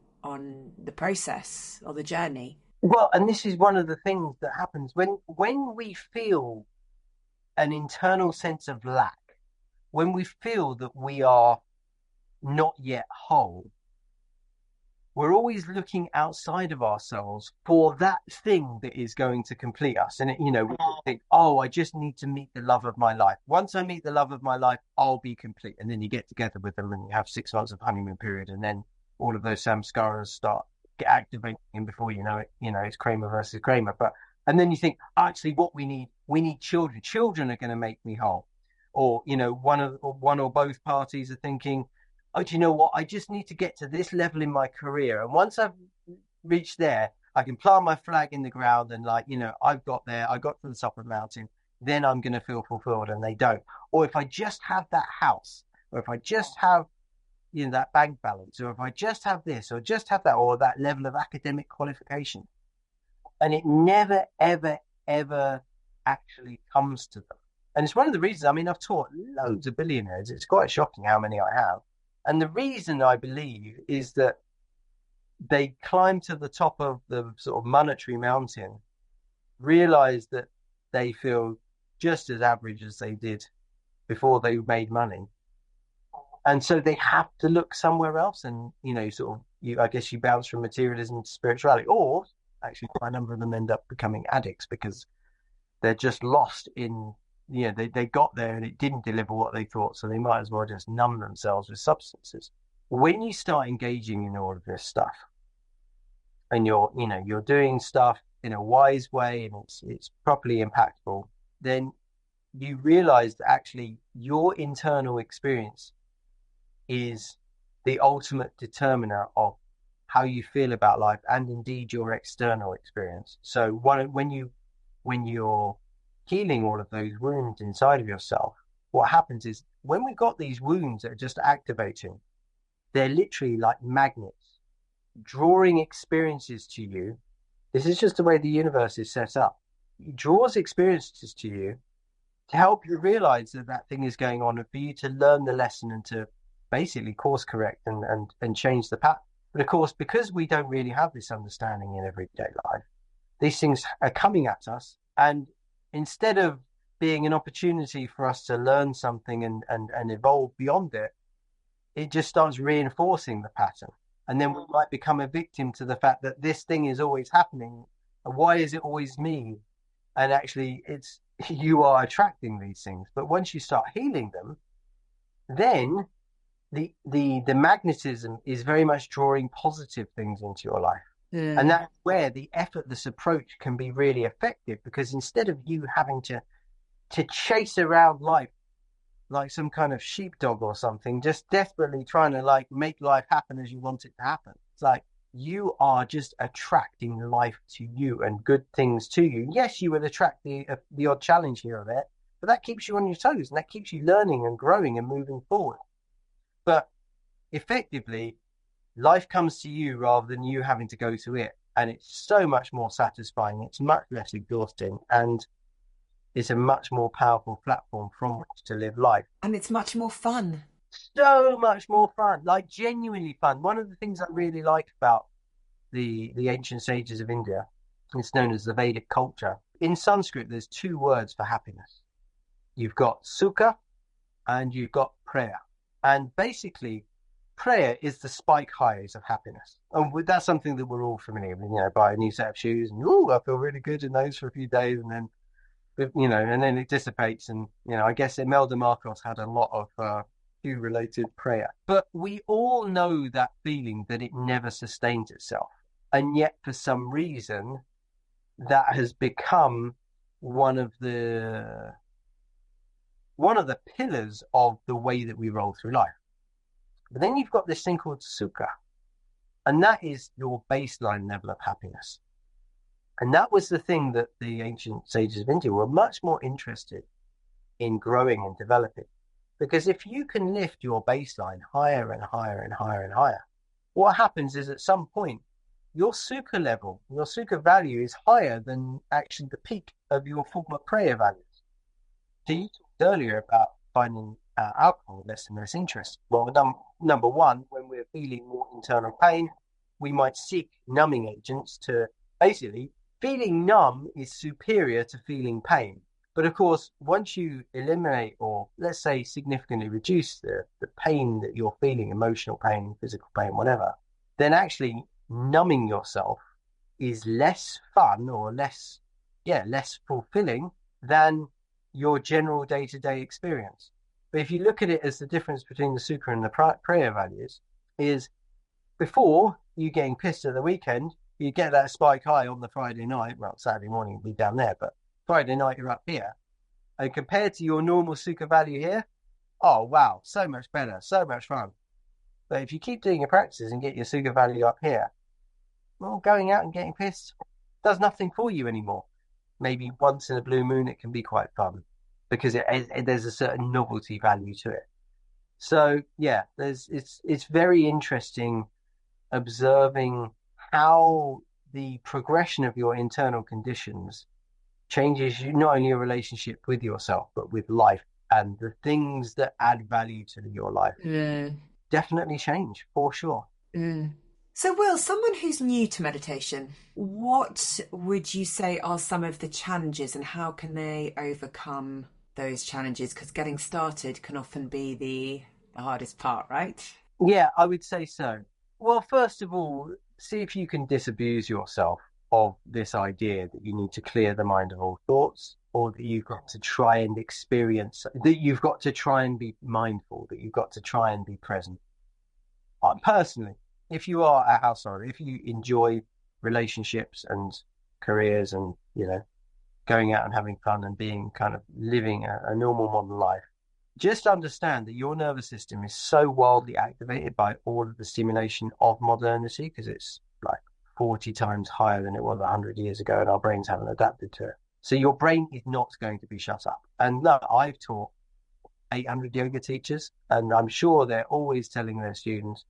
Speaker 1: the process or the journey.
Speaker 2: Well, and this is one of the things that happens when we feel an internal sense of lack, when we feel that we are not yet whole, we're always looking outside of ourselves for that thing that is going to complete us. And, we think, oh, I just need to meet the love of my life. Once I meet the love of my life, I'll be complete. And then you get together with them and you have 6 months of honeymoon period. And then all of those samskaras start get activating, and before you know it, it's Kramer versus Kramer. And then you think, actually, what we need children. Children are going to make me whole. Or, one or both parties are thinking, oh, do you know what? I just need to get to this level in my career. And once I've reached there, I can plant my flag in the ground and I've got there, I got to the top of the mountain, then I'm going to feel fulfilled. And they don't. Or if I just have that house, or if I just have, that bank balance, or if I just have this, or just have that, or that level of academic qualification. And it never, ever, ever actually comes to them. And it's one of the reasons, I've taught loads of billionaires. It's quite shocking how many I have. And the reason I believe is that they climb to the top of the sort of monetary mountain, realize that they feel just as average as they did before they made money. And so they have to look somewhere else. And, I guess you bounce from materialism to spirituality. Or actually, quite a number of them end up becoming addicts because they're just lost in, they got there and it didn't deliver what they thought. So they might as well just numb themselves with substances. When you start engaging in all of this stuff and you're doing stuff in a wise way and it's properly impactful, then you realize that actually your internal experience is the ultimate determiner of how you feel about life and indeed your external experience. So when you're healing all of those wounds inside of yourself, what happens is when we got these wounds that are just activating, they're literally like magnets drawing experiences to you. This is just the way the universe is set up. It draws experiences to you to help you realize that thing is going on and for you to learn the lesson and to basically course correct and change the path. But of course, because we don't really have this understanding in everyday life, these things are coming at us, and instead of being an opportunity for us to learn something and evolve beyond it, it just starts reinforcing the pattern. And then we might become a victim to the fact that this thing is always happening. Why is it always me? And actually, it's you are attracting these things. But once you start healing them, then the magnetism is very much drawing positive things into your life. Yeah. And that's where the effortless approach can be really effective, because instead of you having to chase around life like some kind of sheepdog or something, just desperately trying to make life happen as you want it to happen, it's like you are just attracting life to you and good things to you. Yes, you will attract the odd challenge here or there, but that keeps you on your toes and that keeps you learning and growing and moving forward. But effectively, life comes to you rather than you having to go to it. And it's so much more satisfying. It's much less exhausting. And it's a much more powerful platform from which to live life.
Speaker 1: And it's much more fun.
Speaker 2: So much more fun. Genuinely fun. One of the things I really like about the ancient sages of India, it's known as the Vedic culture. In Sanskrit, there's 2 words for happiness. You've got sukha and you've got prayer. And basically, prayer is the spike highs of happiness. And that's something that we're all familiar with, buy a new set of shoes and, I feel really good in those for a few days. And then, and then it dissipates. And, I guess Imelda Marcos had a lot of shoe-related prayer. But we all know that feeling that it never sustains itself. And yet, for some reason, that has become one of the one of the pillars of the way that we roll through life. But then you've got this thing called sukha, and that is your baseline level of happiness. And that was the thing that the ancient sages of India were much more interested in growing and developing. Because if you can lift your baseline higher and higher and higher and higher, what happens is at some point, your sukha level, your sukha value is higher than actually the peak of your former prayer values. So you talked earlier about finding alcohol less and less interesting. Well, number one, when we're feeling more internal pain, we might seek numbing agents to basically feeling numb is superior to feeling pain. But of course, once you eliminate or let's say significantly reduce the pain that you're feeling, emotional pain, physical pain, whatever, then actually numbing yourself is less fun or less fulfilling than your general day-to-day experience. But if you look at it as the difference between the sukha and the prayer values is before you getting pissed at the weekend, you get that spike high on the Friday night. Well, Saturday morning will be down there, but Friday night you're up here. And compared to your normal sukha value here, oh wow, so much better, so much fun. But if you keep doing your practices and get your sukha value up here, well, going out and getting pissed does nothing for you anymore. Maybe once in a blue moon it can be quite fun because there's a certain novelty value to it. So yeah, it's very interesting observing how the progression of your internal conditions changes you, not only your relationship with yourself, but with life and the things that add value to your life.
Speaker 1: Yeah.
Speaker 2: Definitely change for sure.
Speaker 1: Mm. So, Will, someone who's new to meditation, what would you say are some of the challenges and how can they overcome those challenges? Because getting started can often be the hardest part, right?
Speaker 2: Yeah, I would say so. Well, first of all, see if you can disabuse yourself of this idea that you need to clear the mind of all thoughts, or that you've got to try and experience, that you've got to try and be mindful, that you've got to try and be present. Personally, if you are a householder, if you enjoy relationships and careers and, going out and having fun and being kind of living a normal modern life, just understand that your nervous system is so wildly activated by all of the stimulation of modernity because it's like 40 times higher than it was 100 years ago, and our brains haven't adapted to it. So your brain is not going to be shut up. And look, I've taught 800 yoga teachers, and I'm sure they're always telling their students,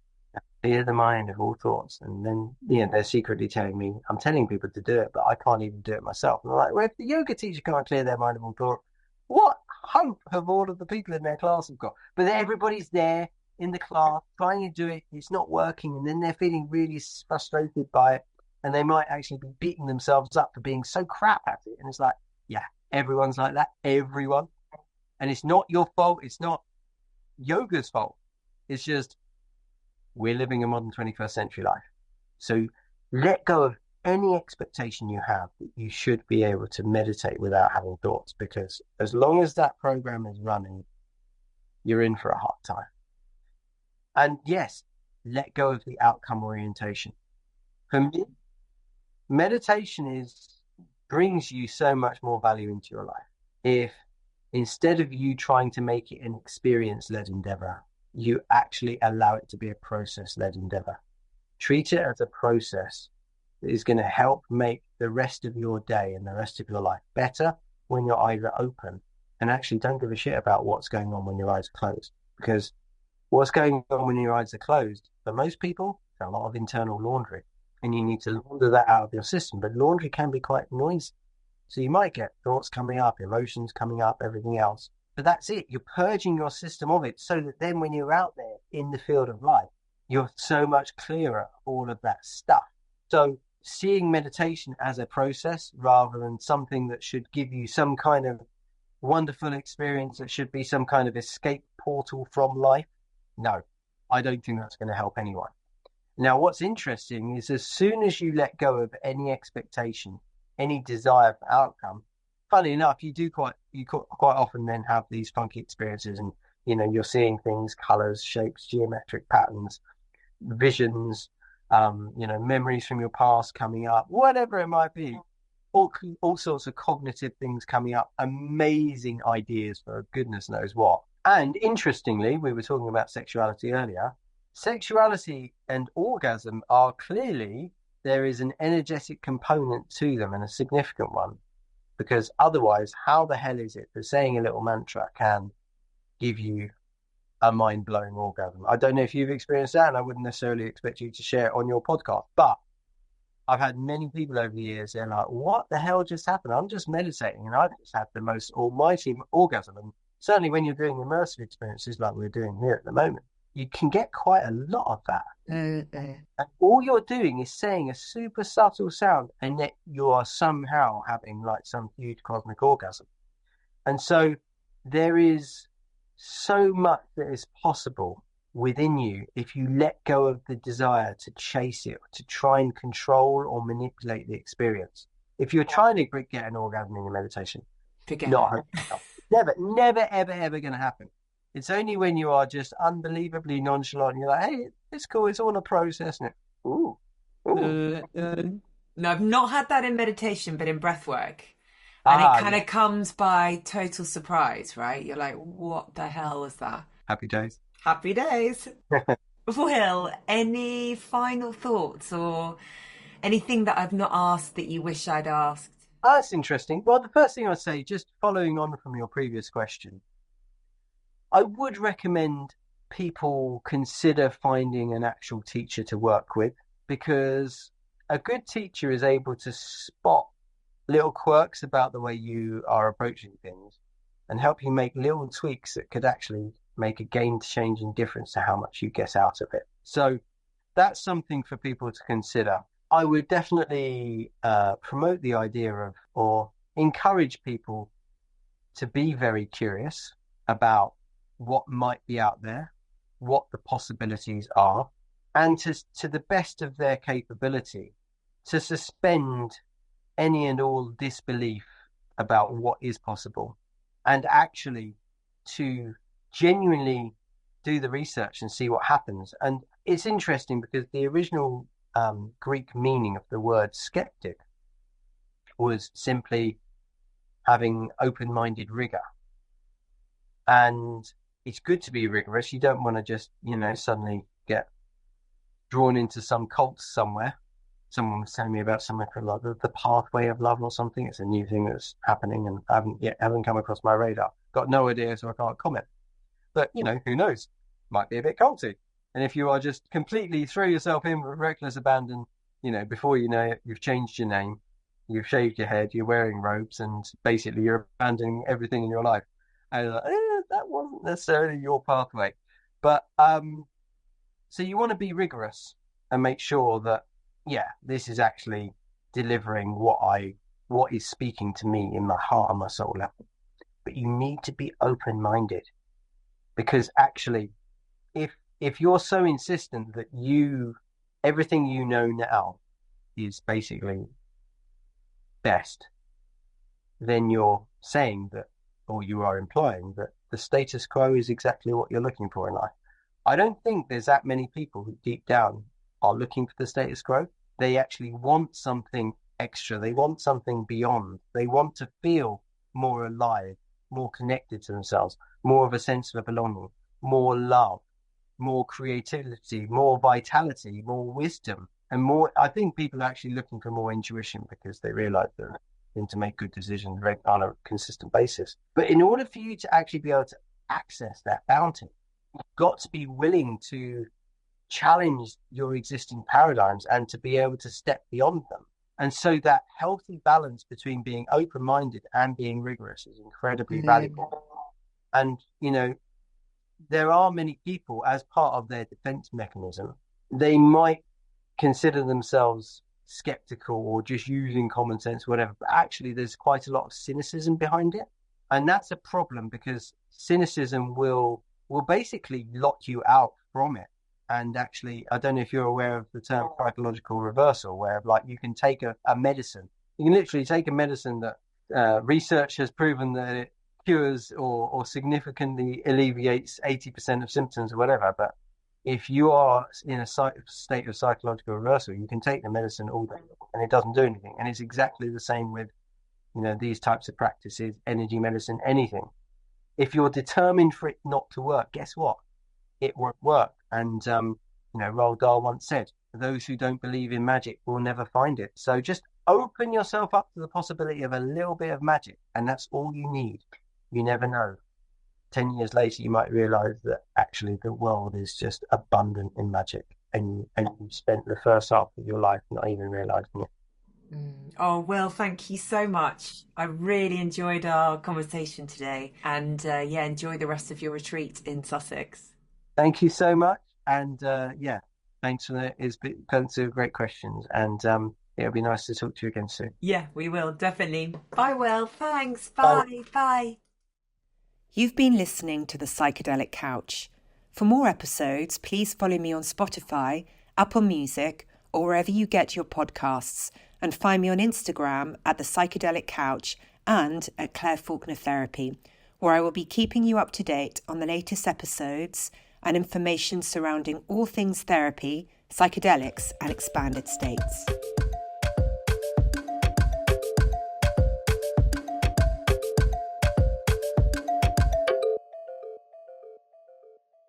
Speaker 2: clear the mind of all thoughts. And then, they're secretly telling me, I'm telling people to do it, but I can't even do it myself. And I'm like, well, if the yoga teacher can't clear their mind of all thoughts, what hope have all of the people in their class have got? But everybody's there in the class trying to do it, it's not working, and then they're feeling really frustrated by it, and they might actually be beating themselves up for being so crap at it. And it's like, yeah, everyone's like that, everyone. And it's not your fault, it's not yoga's fault. It's just we're living a modern 21st century life. So let go of any expectation you have that you should be able to meditate without having thoughts, because as long as that program is running, you're in for a hard time. And yes, let go of the outcome orientation. For me, meditation brings you so much more value into your life. If instead of you trying to make it an experience-led endeavor, you actually allow it to be a process-led endeavor. Treat it as a process that is going to help make the rest of your day and the rest of your life better when your eyes are open, and actually don't give a shit about what's going on when your eyes are closed. Because what's going on when your eyes are closed, for most people, is a lot of internal laundry, and you need to launder that out of your system. But laundry can be quite noisy. So you might get thoughts coming up, emotions coming up, everything else. But that's it. You're purging your system of it so that then when you're out there in the field of life, you're so much clearer of all of that stuff. So seeing meditation as a process rather than something that should give you some kind of wonderful experience that should be some kind of escape portal from life, no, I don't think that's going to help anyone. Now, what's interesting is as soon as you let go of any expectation, any desire for outcome, funny enough, you quite often then have these funky experiences, and you're seeing things, colors, shapes, geometric patterns, visions, memories from your past coming up, whatever it might be. all sorts of cognitive things coming up, amazing ideas for goodness knows what. And interestingly, we were talking about sexuality earlier. Sexuality and orgasm are clearly, there is an energetic component to them, and a significant one, because otherwise, how the hell is it that saying a little mantra can give you a mind-blowing orgasm? I don't know if you've experienced that, and I wouldn't necessarily expect you to share it on your podcast, but I've had many people over the years, they're like, what the hell just happened? I'm just meditating and I've just had the most almighty orgasm. And certainly when you're doing immersive experiences like we're doing here at the moment, you can get quite a lot of that. And all you're doing is saying a super subtle sound, and yet you are somehow having like some huge cosmic orgasm. And so there is so much that is possible within you if you let go of the desire to chase it, to try and control or manipulate the experience. If you're trying to get an orgasm in your meditation,
Speaker 1: Forget
Speaker 2: not
Speaker 1: it.
Speaker 2: never, ever going to happen. It's only when you are just unbelievably nonchalant and you're like, hey, it's cool, it's all a process. And ooh.
Speaker 1: No, I've not had that in meditation, but in breath work. And it kind of comes by total surprise, right? You're like, what the hell was that?
Speaker 2: Happy days.
Speaker 1: Happy days. Will, any final thoughts or anything that I've not asked that you wish I'd asked?
Speaker 2: That's interesting. Well, the first thing I'd say, just following on from your previous question, I would recommend people consider finding an actual teacher to work with, because a good teacher is able to spot little quirks about the way you are approaching things and help you make little tweaks that could actually make a game-changing difference to how much you get out of it. So that's something for people to consider. I would definitely promote the idea of, or encourage people to be very curious about what might be out there, what the possibilities are, and to the best of their capability, to suspend any and all disbelief about what is possible, and actually to genuinely do the research and see what happens. And it's interesting because the original Greek meaning of the word skeptic was simply having open-minded rigor. And it's good to be rigorous. You don't want to just, suddenly get drawn into some cult somewhere. Someone was telling me about something called like the pathway of love or something. It's a new thing that's happening, and I haven't come across my radar. Got no idea, so I can't comment. But who knows? Might be a bit culty. And if you are just completely throw yourself in with reckless abandon, before you know it, you've changed your name, you've shaved your head, you're wearing robes, and basically you're abandoning everything in your life. And that wasn't necessarily your pathway. But so you want to be rigorous and make sure that, this is actually delivering what is speaking to me in my heart and my soul level. But you need to be open-minded, because actually, if you're so insistent that everything you know now is basically best, then you're saying that, or you are implying that the status quo is exactly what you're looking for in life. I don't think there's that many people who deep down are looking for the status quo. They actually want something extra. They want something beyond. They want to feel more alive, more connected to themselves, more of a sense of belonging, more love, more creativity, more vitality, more wisdom, and more. I think people are actually looking for more intuition because they realize that they need to make good decisions on a consistent basis. But in order for you to actually be able to access that bounty, you've got to be willing to challenge your existing paradigms and to be able to step beyond them. And so that healthy balance between being open-minded and being rigorous is incredibly valuable. And, there are many people, as part of their defense mechanism, they might consider themselves skeptical or just using common sense, whatever, but actually there's quite a lot of cynicism behind it. And that's a problem, because cynicism will basically lock you out from it. And actually, I don't know if you're aware of the term psychological reversal, where like you can take a medicine. You can literally take a medicine that research has proven that it cures or significantly alleviates 80% of symptoms or whatever. But if you are in a state of psychological reversal, you can take the medicine all day, and it doesn't do anything. And it's exactly the same with, these types of practices, energy medicine, anything. If you're determined for it not to work, guess what? It won't work. And, Roald Dahl once said, those who don't believe in magic will never find it. So just open yourself up to the possibility of a little bit of magic, and that's all you need. You never know. 10 years later, you might realize that actually the world is just abundant in magic, and you spent the first half of your life not even realizing it.
Speaker 1: Oh, Will, thank you so much. I really enjoyed our conversation today, and enjoy the rest of your retreat in Sussex.
Speaker 2: Thank you so much. And thanks for that. It's been plenty of great questions, and it'll be nice to talk to you again soon.
Speaker 1: Yeah, we will, definitely. Bye, Will. Thanks.
Speaker 2: Bye.
Speaker 1: Bye. Bye. You've been listening to The Psychedelic Couch. For more episodes, please follow me on Spotify, Apple Music, or wherever you get your podcasts, and find me on Instagram at The Psychedelic Couch and at Claire Faulkner Therapy, where I will be keeping you up to date on the latest episodes and information surrounding all things therapy, psychedelics, and expanded states.